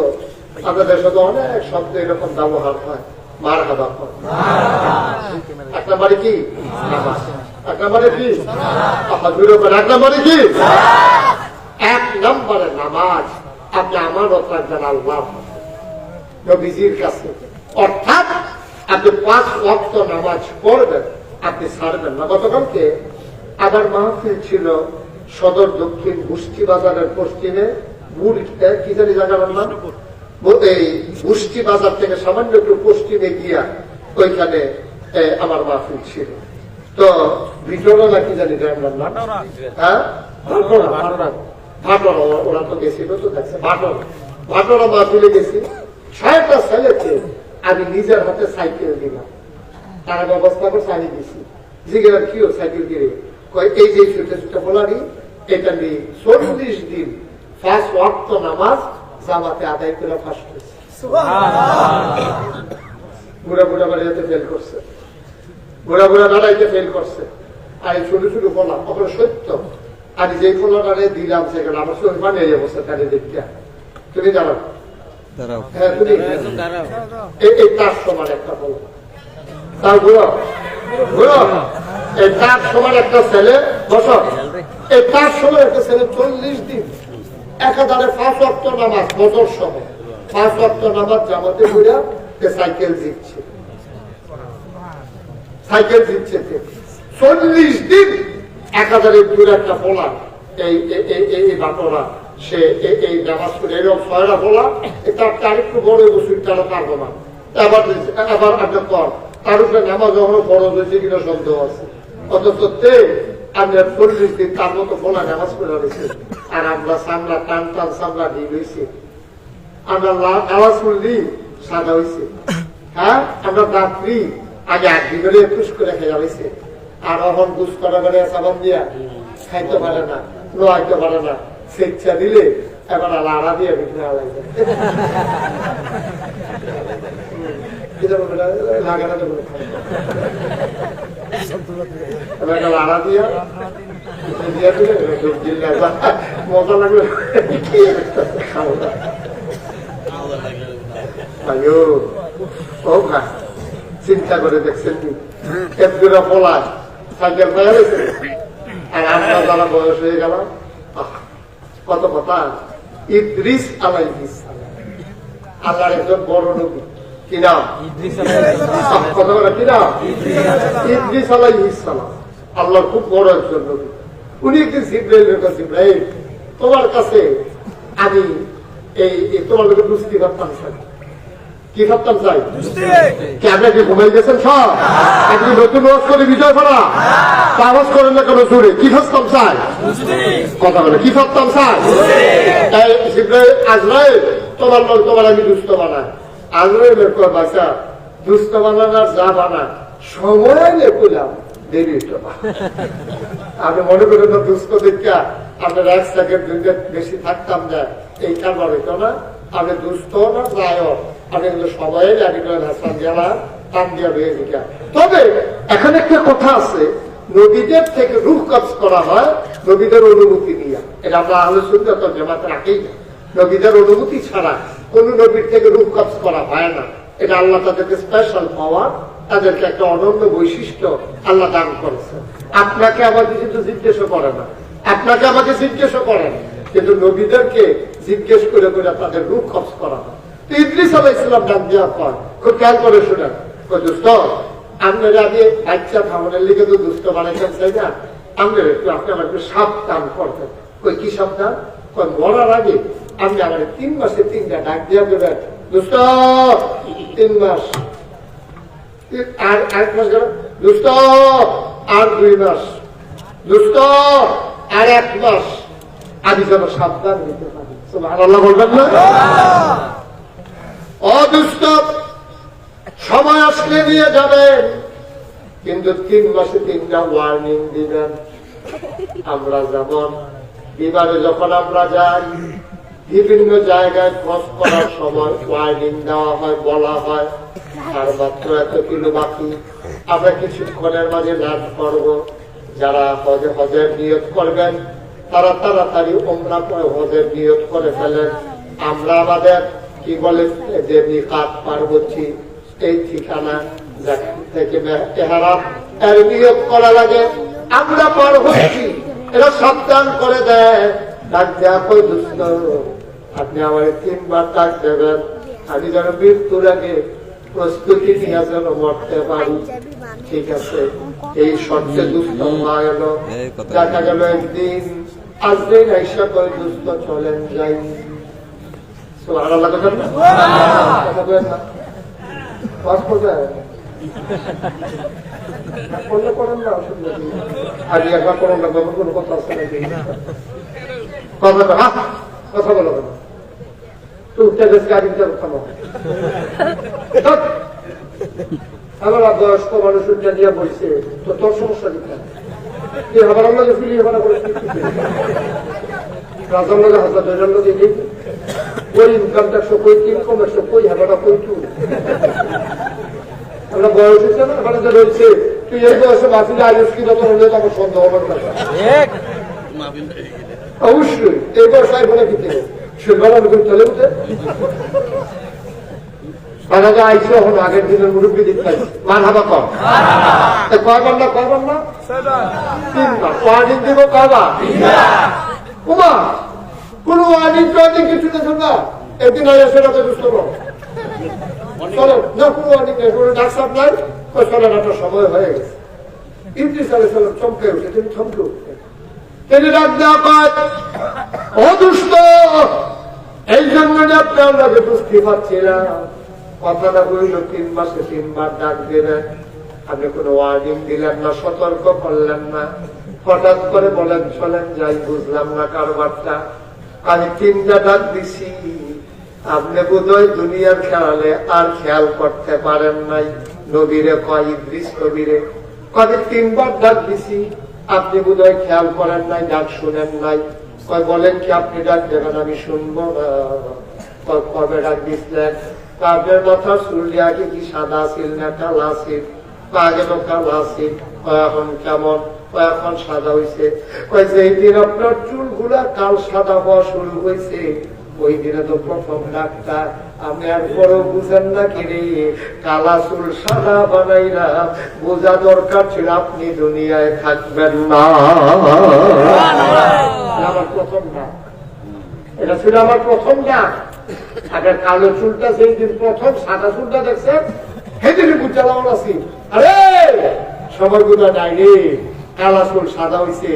আমাদের দেশে তো অনেক শব্দ এরকম ব্যবহার হয়। মারহাবা করে। 1 নম্বরে কি? নামাজ। 1 নম্বরে কি? 1 নম্বরে কি? 1 নম্বরে নামাজ। আপনি আমানত রাখবেন আল্লাহ নবীজির কাছে, অর্থাৎ আপনি 5 ওয়াক্ত নামাজ পড়বেন, আপনি ছাড়বেন না। গতকালকে আবার মাহফিল ছিল সদর দক্ষিণ গুষ্টি বাজারের পশ্চিমে, কি জানি জায়গার নাম, এই গুষ্টি বাজার থেকে সামান্য একটু পশ্চিমে গিয়া ওইখানে আমার মাহফিল ছিল। তো ভিতরে না কি জানি জায়গার নাম, হ্যাঁ ভাটরা, ওরা তো গেছিল তো দেখছে ভাটরা মাহফিলে গেছি। 6টা ছেলেকে আমি নিজের হাতে সাইকেল দিলাম, তারা ব্যবস্থা করে চালিয়ে দিছি। জিজ্ঞাসা কি সাইকেল দিয়ে, এই যে ছুটে ছুটে বলারি, এটা নিয়ে 40 দিন 5 ওয়াক্ত নামাজ জামাতে আদায় করে ফাঁস করেছে। বুড়া বুড়া বাড়িতে ফেল করছে, বুড়া বুড়া দাঁড়াইতে ফেল করছে। আর এই ছোট ছোট ফলা ওখানে সত্য, আর যে ফলাটা দিলাম সেখানে আমার চোখ বানিয়ে যাবো তাদের দেখতে। তুমি দাঁড়াও, হ্যাঁ তুমি এই তার সমান একটা ফল, তার বুড়ো বুড়ো এই তার সমান একটা ছেলে বছর, এই তার সমান একটা ছেলে 40 দিন একাধারে 5 ওয়াক্ত নামাজ বছর সহ 5 ওয়াক্ত নামাজ জামাতে ঘুরে সাইকেল জিতছে, সাইকেল জিতছে 40 দিন একাধারে দূরে একটা ফলা। এই বাটরা সে এই নামাজ করে এরকম 6টা ফলা, তার একটু বড় বছর তারা পারবো না। এবার একটা কর তার উপরে নামাজ যখন ফরজ হয়েছে কিনা সন্দেহ আছে, অথচ আমরা 40 দিন তার মতো ফোলা নামাজ করে রয়েছে। আর আমরা সামলা টান টান সামলা দিয়ে রয়েছি, আমরা আওয়াজ শুনলি সাদা হয়েছে, হ্যাঁ আমরা রাত্রি আগে 8 দিন ধরে পুষ করে খেয়ে যাচ্ছে। আর এখন বুঝ করা করে সাবান দিয়া খাইতে পারে না, লোয়াইতে পারে না, স্বেচ্ছা দিলে এবার আড়া দিয়ে ভিতরে আলাইছে আড়া দিয়া মজা লাগবে। চিন্তা করে দেখছেন এতগুলো পলাশ সাইকেল পেয়ে গেছে, আর আমরা যারা বয়স হয়ে গেল কত কথা। ইদ্রিস আলাইহিস সালাম আল্লাহর একজন বড় নবী, কি নাম? কথা বলে কি নাম? ইদ্রিস আলাইহিস সালাম আল্লাহর খুব বড় একজন নবী। উনি একদিন জিবরাইলের কাছে, জিবরাইল তোমার কাছে আমি এই তোমার লোকের দুষ্টি ভাবতাম চাই। কি ভাবতাম চাই? আপনার কি ঘুমাই গেছেন সব? আপনি নতুন ওয়াজ করে বিজয় করা আওয়াজ করেন না কেন জোরে? কি ভাবতাম চাই? কথা বলে কি ভাবতাম চাই? জিবরাইল আজরাইল তোমার লোক তোমার আমি দুষ্ট বানাই। আজরাইলের কয় বাচ্চা দুষ্ট বানানোর যা বানা সময় লেখলাম দেরি হতো না। আপনি মনে করেন না দুষ্ট দেখা আপনার 1 সেকেন্ড 2 মিনিট বেশি থাকতাম না, এই কারবার হইতো না। আপনি দুষ্ট না যায় আপনি সবাই আগে হাসান গেলা টান দিয়া হয়ে গিয়া। তবে এখানে একটা কথা আছে, নবীদের থেকে রূহ কবজ করা হয় নবীদের অনুমতি নিয়ে। এটা আমরা আহলে সুন্নাত ওয়াল জামাত রাখি না। নবীদের অনুমতি ছাড়া কোন নবীর থেকে রূহ কবজ করা হয় না। এটা আল্লাহ তাদেরকে স্পেশাল পাওয়ার, তাদেরকে একটা অনন্য বৈশিষ্ট্য আল্লাহ দান করেছে। আপনাকে আমাকে কিন্তু জিজ্ঞেসও করে না, আপনাকে আমাকে জিজ্ঞেসও করেন, কিন্তু নবীদেরকে জিজ্ঞেস করে করে তাদের রূহ কবজ করা হয়। ইদ্রিস আলাইহিস সালাম ডাক দেওয়া হয়, খুব খেয়াল করে শুনেন। দুষ্ট আপনারা আগে বাচ্চা খাওয়ানোর লিগে তো দুষ্ট বানাইছেন তাই না? আমাদের একটু আপনি আমার একটু সাবধান করতেন। কই কি সাবধান? মরার আগে আপনি আমার 3 মাসে 3টা ডাক দেওয়া দেবেন, দুষ্ট 3 মাস আর 1 মাস গেল, দুষ্ট আর 2 মাস, দুষ্ট আর 1 মাস, আমি যেন সাবধান দিতে পারি। সুবহানাল্লাহ বলবেন না? অদুষ্ট সময় আসলে নিয়ে যাবেন, কিন্তু 3 মাসে 3টা ওয়ার্নিং দিবেন। আমরা যেমন বিমানে যখন আমরা যাই, বিভিন্ন জায়গায় ক্রস করার সময় ওয়ার্নিং দেওয়া হয়, বলা হয় আর মাত্র এত কিলো বাকি, আমরা কিছুক্ষণের মাঝে ল্যান্ড করব। যারা হজের নিয়ত করবেন তারা তাড়াতাড়ি ওমরা করে হজের নিয়ত করে ফেলেন। আমরা আমাদের কি বলে যে মিকাত পার হচ্ছি, এই ঠিকানা থেকে ইহরাম এর নিয়ত করা লাগে, আমরা পার হচ্ছি, এরা সাবধান করে দেয়। ডাক দেয়া কই দুষ্ট, আপনি আমার 3 বার ডাক দেবেন, আমি যেন মৃত্যুর আগে প্রস্তুতি নিয়ে যেন মরতে পারি। ঠিক আছে, এই শর্তে দুষ্ট হওয়া গেল। দেখা গেল একদিন আসবেন আইসা করে দুষ্ট চলেন যাই। সুবহানাল্লাহ কথা বলেন না, পাস করবে করলে করেন না, অসুবিধা নেই। আগে একবার করেন না, তখন কোনো কথা আসছে নাকি? কথা বলো কেন? তুই উঠতে গেছে গাড়িটা উঠানো। আমার বয়স্ক মানুষ উঠে দিয়ে বলছে, তো তোর সমস্যা দিতে আবার আমরা যে ফিরিয়ে ভাড়া করে রাজার লোক হাজার 2জন লোক এগিয়ে ওই ইনকাম ট্যাক্স কই, ইনকাম ট্যাক্স কই, হেবাটা কই তু আমরা বয়স হচ্ছে না, এখানে যে রয়েছে তুই এই বয়সে মাফিলে আইস কি যত হলে তখন সন্দেহ হবে না। অবশ্যই এই বয়স আইফোনে কিনতে সেবার আমি চলে উঠে বাজারে আইসে এখন আগের দিনের মুরব্বী দিতে পাইছি মান হাবা কম কয়বার না 3বার ওয়ার্নিং দিব। কয়বার? কুমা কোন ওয়ার্নিং টোয়ার্নিং কিছু দেখো না, একদিন আগে সেটাতে দুষ্ট চলো না, কোনো ওয়ার্নিং নেই, কোনো ডাক্তার নাই, চলেন একটা সময় হয়ে গেছে। ইন্দ্রি চলে চমকে উঠে, তিনি চমকে উঠে তিনি ডাক দেওয়া পায়, অদুষ্ট এই জন্য আপনার লাগে বুঝতে পারছিলাম। কথাটা বলল 3 মাসে 3 বার ডাক দেবেন, আপনি কোনো ওয়ার্নিং দিলেন না, সতর্ক করলেন না, হঠাৎ করে বলেন চলেন যাই। বুঝলাম না কারবারটা, আমি 3টা ডাক দিছি, আপনি বোধহয় দুনিয়ার খেয়ালে আর খেয়াল করতে পারেন নাই। নবীরে কয়, ইদ্রিস নবীরে কবে 3 বার ডাক দিছি, আপনি বোধহয় খেয়াল করেন নাই, ডাক শুনেন নাই। কয় বলেন কি আপনি ডাক দেবেন, আমি শুনবো না। কবে ডাক দিচ্ছিলেন? আপনার মাথা চুল আগে কি সাদা ছিল না কালা ছিল? আগে তো কালা ছিল, এখন কেমন? এখন সাদা হয়েছে। যেই দিন আপনার চুলগুলা কাল সাদা হওয়া শুরু হয়েছে, ওই দিনে তো প্রথম ডাক্তার। আমি আর বড় বুঝেন না কিরে, কালা চুল সাদা বানাইরা বোঝা দরকার ছিল আপনি দুনিয়ায় থাকবেন না। আমার প্রথম ডাক, এটা ছিল আমার প্রথম ডাক। আগে কালো চুলটা সেই দিন প্রথম সাদা চুলটা দেখছেন, সেদিনই বুঝলাম আছি আরে সবার গুণা নাই রে, কালা চুল সাদা হয়েছে,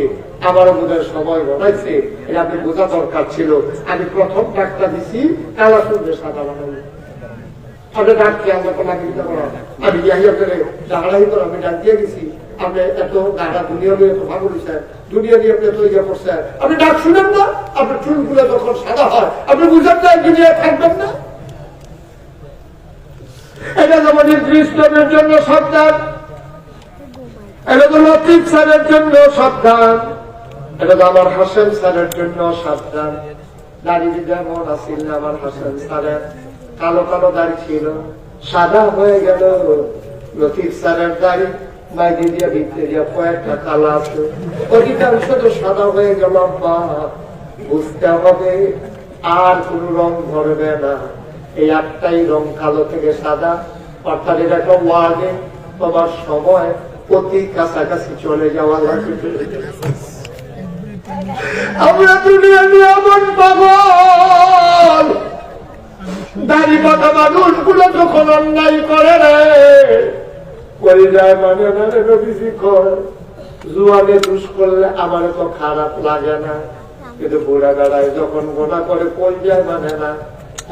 আমারও বোধের সময় বানাইছে, এটা আপনি বোঝা দরকার ছিল। আমি প্রথম ডাকটা দিছি কালা চুল সাদা বানাই। আপনার ডাক কি আমরা কোনো আমি ডাকাডাকি করে আমি ডাক দিয়ে গেছি। আপনি এত গাড়া দুনিয়া নিয়ে এত ভালো দিচ্ছেন, দুনিয়া নিয়ে আপনি এত ইয়ে করছেন, আপনি ডাক শুনেন না? আপনার চুলগুলো যখন সাদা হয় আপনি বুঝেন না দুনিয়ায় থাকবেন না। এটা যেমন ইসলামের জন্য সাবধান, এটা তো লতিফ স্যারের জন্য সাবধান, এটা তো আমার হাসেন স্যারের জন্য সাবধান। দাড়ি যেমন আসিল না আমার হাসেন স্যারের, কালো কালো দাড়ি ছিল, সাদা হয়ে গেল। লতিফ স্যারের দাড়ি বাইরে দিয়া ভিতরে দিয়া কয়েকটা কালো আছে, অধিকাংশ তো সাদা হয়ে গেল। বুঝতে হবে আর কোন রং ধরবে না, এই একটাই রং কালো থেকে সাদা। অর্থাৎ এটা একটা ওয়ার্ডে তোমার সময় অতি কাছাকাছি চলে যাওয়া লাগবে। আমরা দুনিয়া নিয়ে এমন পাগল, দাড়ি বাঁধা মানুষগুলো যখন অন্যায় করে রে করে যায়, মানে নবীজি কয় জুয়ানে দুষ করলে আমার তো খারাপ লাগে না, কিন্তু বুড়া বেড়ায় যখন গোনা করে কই যায় মানে না।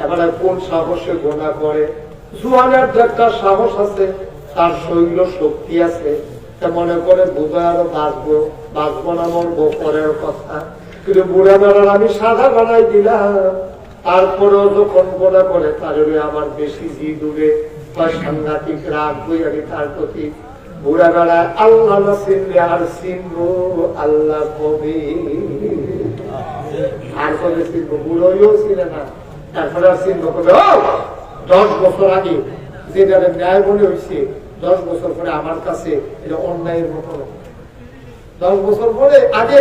এবারে কোন সাহসে গোনা করে? জুয়ানের একটা সাহস আছে, তার শৈল শক্তি আছে, মনে করে বুঝে আরো বাঁচবো না মরবো পরের কথা। কিন্তু বুড়া বেড়ার আমি সাদা বানাই দিলাম, তারপরেও যখন মনে করে তার আমার বেশি জি দূরে বা সাংঘাতিক রাগ বই আমি তার প্রতি। বুড়া বেড়ায় আল্লাহ না চিনলে আর চিনবো আল্লাহ কবি, আর কবে চিনবো? বুড়োও ছিলেন না, তারপরে আর চিনবো কবে? 10 বছর আগে যেটা ন্যায় মনে হয়েছে, 10 বছর পরে আমার কাছে এটা অন্যায়ের মতো। 10 বছর পরে আগে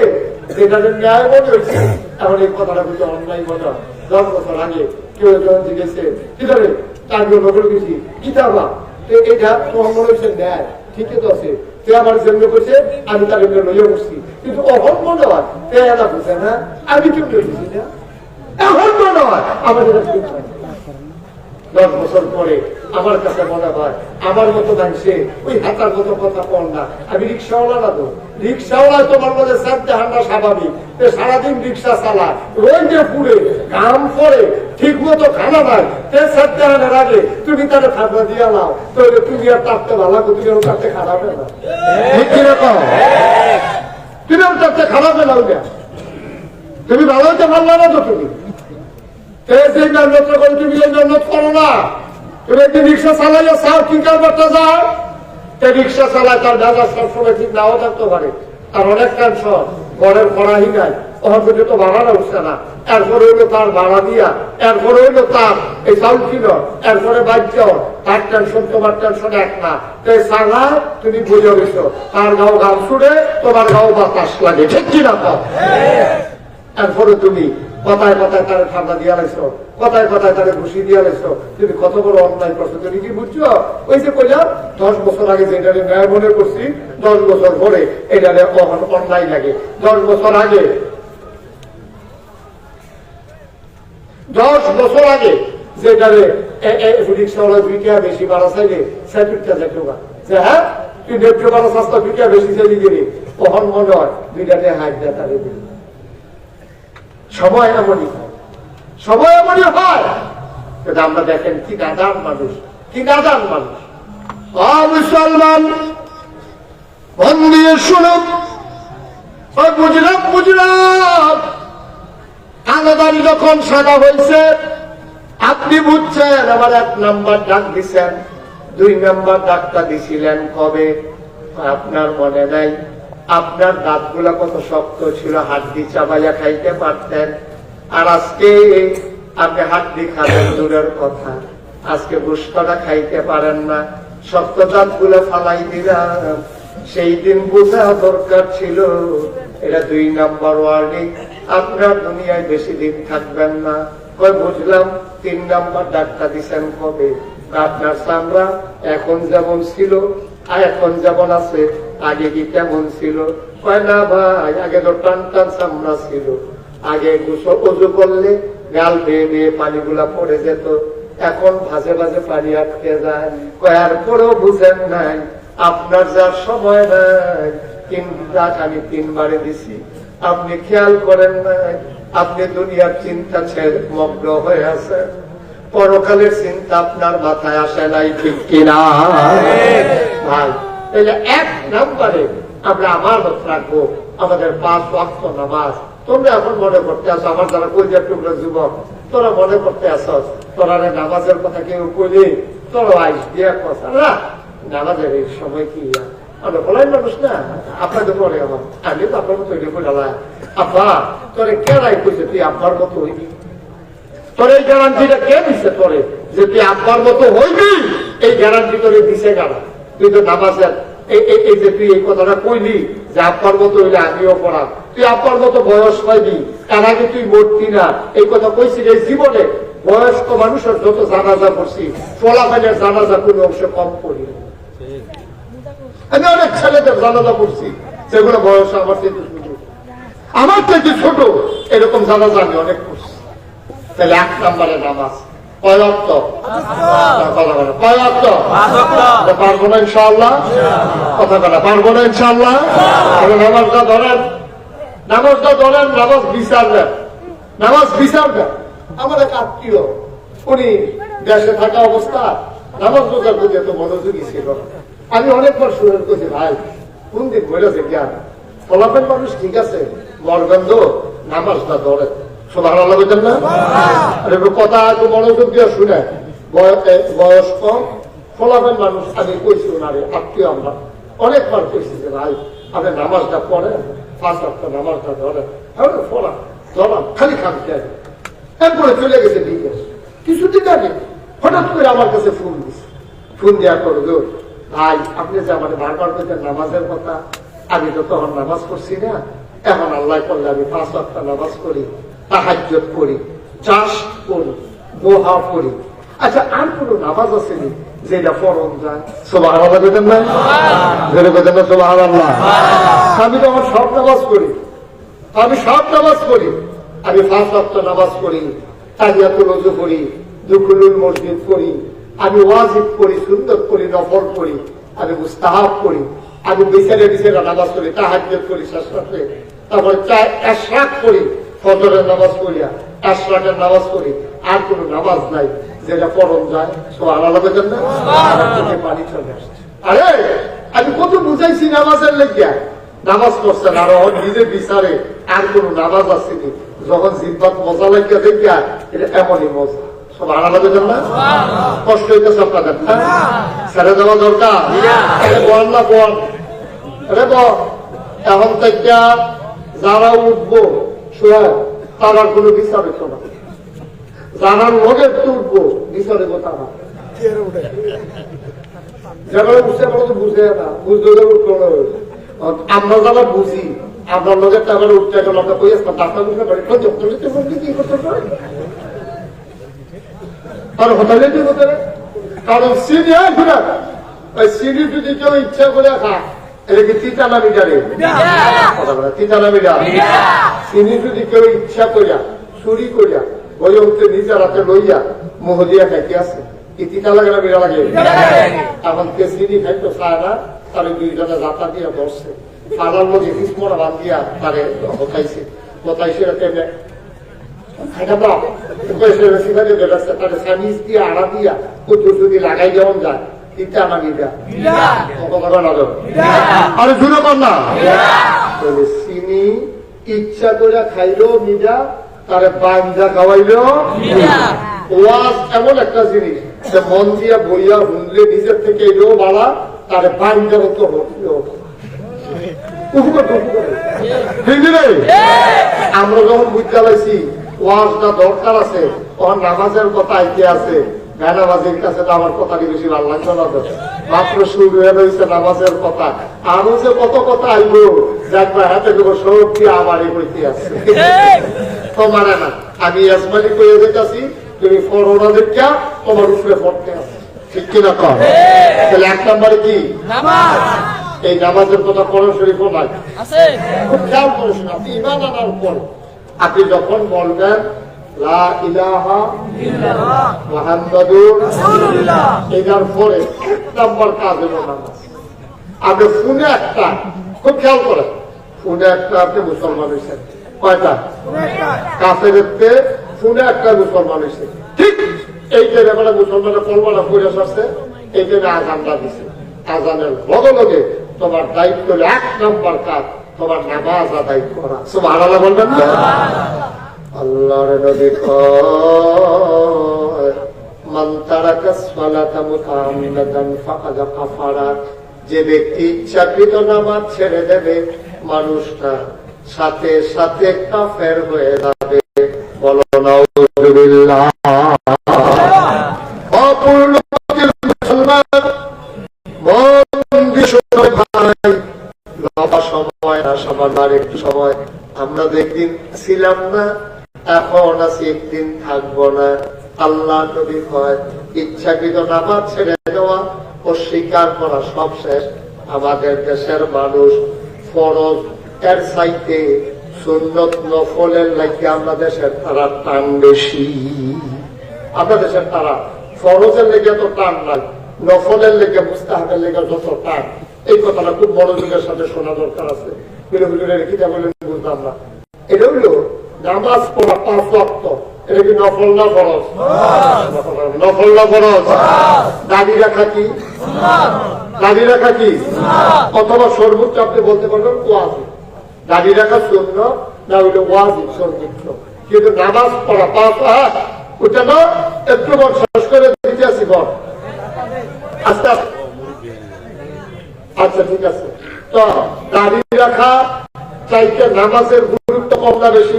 যেটা ন্যায় মনে হয়েছে, এখন এই কথাটা কিন্তু অন্যায় মনে। 10 বছর আগে কেউ যখন জিজ্ঞেসে কিভাবে চাকরি নকল গেছি কিতাবা, এটা তোমার মনে হয়েছে ন্যায়, ঠিকই তো আছে, তুই আমার জন্য করছে, আমি তার লইয়া বসছি, কিন্তু অহন মনে হয় এটা বুঝে না, আমি কেউ লইছি না, এখন মনে হয় আমাদের 10 বছর পরে আমার কাছে মনে হয় আমার মতো মানুষে ওই হাতার মতো কথা কর না। আমি রিক্সাওয়ালা না তো, রিক্সাওয়ালা তোমার মধ্যে চারটে হান্ডা স্বাভাবিক, সারাদিন রিক্সা চালা, রোদে পুড়ে ঘাম পড়ে, ঠিক মতো খানা নাই, চারটে হান্ডার আগে তুমি তাহলে খাতা দিয়ে নাও, তাহলে তুমি আর তাপতে ভালো, তুমি আর তাপতে খারাপ না, কিরকম তুমি আর তাপতে খারাপ না, তুমি ভালো হতে পারলো না তো। তুমি তুমি মেহনত করো না, তুমি একদিন রিক্সা চালাইয়া চাও কি কারবারটা যাও, রিক্সা চালায় তার দাদা সবসময় ঠিক নাও থাকতে পারে, আর অনেক টেনশন, ঘরের পড়াই নাই, অহংকে তো ভাড়াটা উঠছে না, এরপরে হইলো তার ভাড়া দিয়া, এরপরে হইলো তার এই চাউল কিন, এরপরে বাধ্য তার টেনশন তোমার টেনশন এক না, তাই চালা তুমি বুঝে গেছো, তার গাও ঘাম ছুড়ে তোমার গাও বাতাস লাগে, ঠিক কিনা? এরপরে তুমি কথায় কথায় তারা ঠান্ডা দিয়া লাগছো, কথায় কথায় তারা ঘুষি দিয়া লাগছো, তুমি কত বড় অন্যায় করছো তুমি কি বুঝছো? ওই যে কইলাম 10 বছর আগে যেটা ন্যায় মনে করছি, 10 বছর পরে এটা অন্যায় লাগে। 10 বছর আগে 10 বছর আগে যেটা রিক্সাওয়ালা 2 টাকা বেশি ভাড়া চাইলে সেটা ঢোকা যে হ্যাঁ তুই 1.5 ভাড়া সস্তা 2 টাকা বেশি চাইলি গেলি, তখন মনে হয় 2 টাকা হাইট দেয় তাদের দিল। সময় এমনই হয়, সময় এমনই হয়, কিন্তু আমরা দেখেন কি নাদান মানুষ, কি নাদান মানুষ। মুসলমান মন দিয়ে শুনুন, বুঝলাম কালোদারি যখন সাদা হয়েছে আপনি বুঝছেন, আমার 1 নাম্বার ডাক দিচ্ছেন, 2 নাম্বার ডাকটা দিছিলেন কবে আপনার মনে নাই? আপনার দাঁতগুলা কত শক্ত ছিল, হাড্ডি চাবাইয়া খাইতে পারতেন, আর আজকে আপনি হাড্ডি খাবেন দূরের কথা, আজকে গোশতটা খাইতে পারেন না, শক্ত দাঁতগুলো ফালাই দিলাম। সেই দিন বোঝা দরকার ছিল, এটা 2 নাম্বার ওয়ার্নিং, আপনার দুনিয়ায় বেশি দিন থাকবেন না। কই বুঝলাম 3 নাম্বার ডাক্তার দিচ্ছেন কবে? আপনার চামড়া এখন যেমন ছিল আর এখন যেমন আছে, আগে কি কেমন ছিল? কয় না ভাই, আগে তো টান টান চামড়া ছিল, আগে উজু করলে গাল বেয়ে বেয়ে পানিগুলা পড়ে যেত, এখন ভাজে ভাজে পানি আটকে যায়। কয়ার পরেও বুঝেন নাই, আপনার যার সময় নাই, 3 রাত আমি 3 বারে দিছি, আপনি খেয়াল করেন নাই, আপনি দুনিয়ার চিন্তা ছেড়ে মগ্ন হয়ে আছেন, পরকালের চিন্তা আপনার মাথায় আসে নাই, ঠিক কিনা ভাই? তাহলে 1 নম্বরে আমরা আমানত রাখবো আমাদের 5 ওয়াক্ত নামাজ। তোমরা এখন মনে করতে আসো, আমার যারা কইজার টুকরা যুবক, তোরা মনে করতে আসস তোরা নামাজের কথা কেউ কইলে তোরা আইস দিয়া কথা না, নামাজের এই সময় কি আমরা বলাই মানুষ না, আপনাদের পরে আমার আমি তো আপনার মতো বললাম, আব্বা তোরে কেরাই কইছে তুই আব্বার মতো হইবি? তোর এই গ্যারান্টিটা কে দিচ্ছে তোরে যে তুই আব্বার মতো হইবি? এই গ্যারান্টি তোরে দিছে কারা? তুই তো নামাজের এই যে তুই এই কথাটা কইলি যে আব্বার মতো হইলে আমিও পড়া, তুই আব্বার মতো বয়স পাইবি, তার আগে তুই মরতি না, এই কথা কইছি। এই জীবনে বয়স্ক মানুষের যত জানাজা করছি, ফলাফলের জানাজা কোন অংশে কম করি। আমি অনেক ছেলেদের জানাজা করছি যেগুলো বয়স আমার থেকে ছোট, আমার থেকে ছোট, এরকম জানাজা আমি অনেক করছি। তাহলে 1 নম্বরে নামাজ পারবো না ইনশাআল্লাহ, কথা বলা পারবো না ইনশাআল্লাহ। নামাজটা ধরেন, নামাজটা ধরেন, নামাজ বিচারবেন, নামাজ বিচারবেন। আমার এক আত্মীয়, উনি দেশে থাকা অবস্থা নামাজ রোজার প্রতি এত মনোযোগী ছিল না, আমি অনেকবার শুনে করছি, ভাই কোন দিন বলেছে জ্ঞান ফলাফল মানুষ ঠিক আছে, মরগন্ধ নামাজটা ধরে সুবহানাল্লাহ বলতেন না? আর একটু কথা একটু মনোযোগ দিয়ে শুনে, বয়স কম ফলাফল মানুষ আমি কইছি ওনারে আত্মীয় আমরা অনেকবার কইছি যে ভাই আপনি নামাজটা পড়েন, 5 ওয়াক্ত নামাজটা ধরেন, ফলা ধরাম খালি খান খেয়ে এরপরে চলে গেছে বিদেশ। কিছুদিন আগে হঠাৎ করে আমার কাছে ফোন দিচ্ছে, ফোন দেওয়ার পর ভাই আপনি যে আমাদের বারবার করতেন নামাজের কথা, আমি তো তখন নামাজ পড়ছি না, এখন আল্লাহ করলে আমি 5 ওয়াক্ত নামাজ করি, তাহাজ্জুদ করি, চাষ করি, দোহা পড়ি। আচ্ছা আর কোন নামাজ আছে নি যেটা ফরজ যায়? সুবহানাল্লাহ বলেন না? জোরে বলেন না সুবহানাল্লাহ? আমি তো আমার সব নামাজ করি, আমি সব নামাজ করি, আমি 5 ওয়াক্ত নামাজ পড়ি, তাহিয়াতুল ওযু করি, দুখুলুল মসজিদ করি, আমি ওয়াজিব করি, সুন্নাত করি, নফল করি, আমি মুস্তাহাব করি, আমি বিচারে বিচারে নামাজ করি, তাহাজ্জুদ করি শেষ রাতে, তারপর ইশরাক করি, ফজরের নামাজ পড়িয়া ইশরাকের নামাজ করি। আর কোন নামাজ নাই যেটা ফরজ যায়? সুবহানাল্লাহ বলেন না? পানি চলে আসছে। আরে আমি কত বুঝাইছি নামাজের লেগিয়া, নামাজ করছেন আর নিজের বিচারে আর কোন নামাজ আসেনি। যখন জিব্বাত মজা লাগিয়া দেখিয়া এটা এমনই মজা। সুবহানাল্লাহ বলেন না? কষ্ট হইতেছে আপনাদের? ছেড়ে দেওয়া দরকার? বল না বল, এখন থেকে যারা উঠবো তার কোন বিচার হইত না, যারা লগের উঠবো বিচারে তারা যারা বুঝতে পারো তো বুঝে না, বুঝতে উঠলো না। আমরা যারা বুঝি আপনার লগের টাকা উঠতে গেল আমরা কই আসতাম ডাক্তার বুঝতে পারি কি করতে পারে, কারণ হোটেলে কি হতে পারে, কারণ চিনি ঘুরা চিনি যদি কেউ ইচ্ছা করে খায় এটা কি তিতা না মিটারে? তিতা না মিটার? চিনি যদি কেউ ইচ্ছা করিয়া চুরি করিয়া ওই অংশে নিজের হাতে লইয়া মোহ দিয়া খাইতে আছে, কি তিতা লাগে না মিটা লাগে? এখন কে চিনি খাইতো চায় না, তাহলে 2 জনে যাত্রা দিয়া বসছে, ফালার মধ্যে হিসমরা বাদ দিয়া তারে হতাইছে, হতাইছে তেমনি আড়া দিয়া কুতুর যদি লাগাই যেমন যায় তিতা না মিটা? আরে জুড়ে কর না, চিনি ইচ্ছা করে খাইলো মিটা, তারে বাঞ্জা খাওয়াইলো। ওয়াজ এমন একটা জিনিস যে মন দিয়া বইয়া শুনলে নিজের থেকে এলেও বাড়া, তারে বাঞ্জা মতো আমরা যখন বুঝতে পারছি ওয়াজটা দরকার আছে, তখন নামাজের কথা আইতে আছে, নামাজের কাছে তো আমার কথাটি বেশি ভালো লাগছে না, মাত্র শুরু হয়ে রয়েছে নামাজের কথা, আরো যে কত কথা আইব দেখবা হাতে দেবো সব দিয়ে আমারই হইতে আছে। তোমার না আমি আসমানি কইয়া যেতেছি, তুমি ফরোনা দেখা তোমার উপরে পড়তে আছে, ঠিক কিনা কর? তাহলে 1 নম্বরে কি এই নামাজের কথা কোরআন শরীফও নাই, খুব খেয়াল করে শুনে। আপনি ঈমান আনার পর আপনি যখন বলবেন লা ইলাহা ইল্লাল্লাহ মুহাম্মাদুর রাসূলুল্লাহ, এটার পরে 1 নম্বর কাজ হলো নামাজ। আপনি ফোনে একটা, খুব খেয়াল করেন, ফোনে একটা আপনি মুসলমান হয়েছেন, কয়টা? কাফেরতে ফোনে একটা মুসলমান হয়েছে, ঠিক এই যে ব্যাপারে মুসলমানের কলমাটা পড়ে আসছে, এই জন্য আজানটা দিছে, আজানের লগে লগে তোমার দায়িত্ব 1 নম্বর কাজ তোমার নামাজ আদায় করা। সুবহানাল্লাহ বলবেন না? আল্লাহর নবী কয় মান তারাকা সালাতা মুতাআম্মিদান ফাকাদ কাফারা, যে ব্যক্তি ইচ্ছাকৃত নামাজ ছেড়ে দেবে মানুষটা সাথে সাথে কাফের হয়ে যাবে। বলো নাউযুবিল্লাহ। অপূর্ণ মুসলমান মন দিয়ে ভাই, লম্বা সময় না সবার একটু সময় আমরা একদিন ছিলাম না, এখন আছি, একদিন থাকবো না। আল্লাহ নবী কয় ইচ্ছাকৃত নামাজ ছেড়ে দেওয়া ও স্বীকার করা সব শেষ। আমাদের দেশের মানুষ ফরজ এর চাইতে সুন্নত নফলের লাগে আমরা দেশের তারা টান বেশি। আমরা দেশের তারা ফরজের লেগে তো টান নাই, নফলের লেগে মুস্তাহাবের লেগে যত টান। এই কথাটা খুব মনোযোগের সাথে শোনা দরকার আছে। কিতাব বললেন বুঝলাম না, এটা হইল নামাজ পড়া 5 ওয়াক্ত, এটা কি নফল না ফরজ? নফল না ফরজ? দাড়ি রাখা কি? দাড়ি রাখা কি? অথবা সর্বোচ্চ আপনি বলতে পারবেন ওয়াজিব। দাড়ি রাখা সুন্নাত না হইলে ওয়াজিব সর্বোচ্চ। কিন্তু নামাজ পড়া পাঁচ ওটা না একটু বড় শেষ করে দিতে আসি বল। আচ্ছা আচ্ছা ঠিক আছে। তো দাড়ি রাখা চাইতে নামাজের গুরুত্ব কম না বেশি?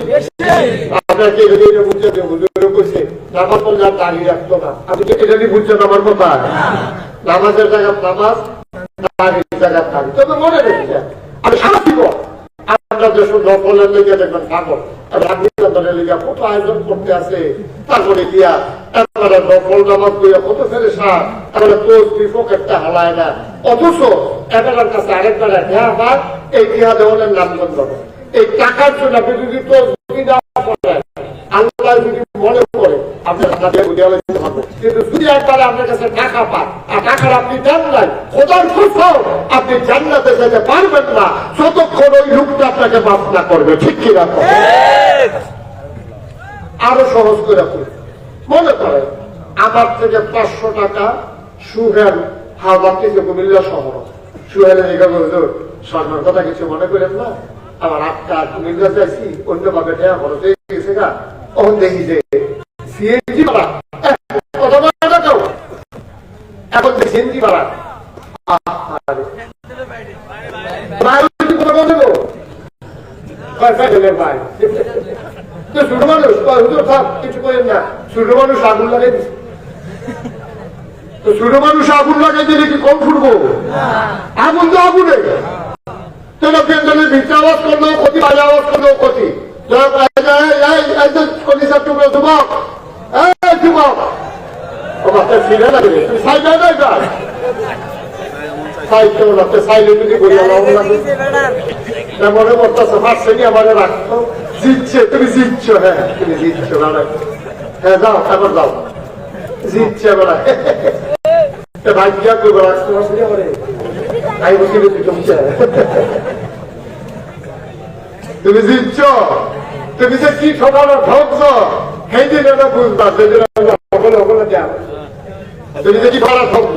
আপনাকে বুঝছে নামাজ পড়লে আর দাঁড়িয়ে রাখতো না। আপনি কি এটা নিয়ে বুঝছেন আমার কথা? নামাজের জায়গা নামাজ, দাঁড়িয়ে জায়গা দাঁড়ি। তবে মনে রেখে আমি সারা দিব আমরা যখন নকলের লেগে দেখবেন পাগল রাজনীতির লেগে কত আয়োজন করতে আছে। তারপরে গিয়া তারপরে নকল নামাজ করিয়া কত ফেলে সার তারপরে তোষ বিপক একটা হালায় না। অথচ এটার কাছে আরেক বেলায় দেহা পাক এই দেহা দেওয়ানের নাম বন্ধ। এই টাকার জন্য আপনি যদি তোষ আল্লাহ যদি মনে করে আপনার কিন্তু যদি একবারে আপনার কাছে টাকা পান আর টাকার আপনি দেন নাই খোদার কোথাও আপনি জান্নাতে যেতে পারবেন না যতক্ষণ ওই লোকটা আপনাকে মাফ না করবে। ঠিক কি রাখো? আরো সহজ করে মনে করেন আমার থেকে 500 টাকা সুহেল হাওড়া থেকে কুমিল্লা শহর সুহেলের এখানে সরকার কথা কিছু মনে করেন না। আমার আটটা কুমিল্লা চাইছি অন্যভাবে ঠেয়া খরচ হয়ে গেছে গা। তখন দেখি যে সিএনজি ভাড়া এখন সিএনজি ভাড়া ছোট মানুষ কিছু করেন না। ছোট মানুষ আগুন লাগাই দিচ্ছে। তো ছোট মানুষ আগুন লাগাই দিলে কি কম ফুটবো? আগুন তো আগুনে প্যান্ডেলের ভিতরে আওয়াজ করলেও ক্ষতি, বাইরে আওয়াজ করলেও ক্ষতি। যুবক যুবক ফিরে লাগবে সাইকেল মনে করতেছে ফার্স্টে আমার রাখতো জিতছে। তুমি জিতছো? হ্যাঁ তুমি জিতছো। হ্যাঁ যাও এখন যাও জিতছে বেড়া ভাগ্যা করবো রাখতে তুমি জিতছ। তুমি যে কি ঠকানো ঠকছ সেই দিন এটা বুঝবা। সেদিন তুমি যে কি ভাড়া ঠকছ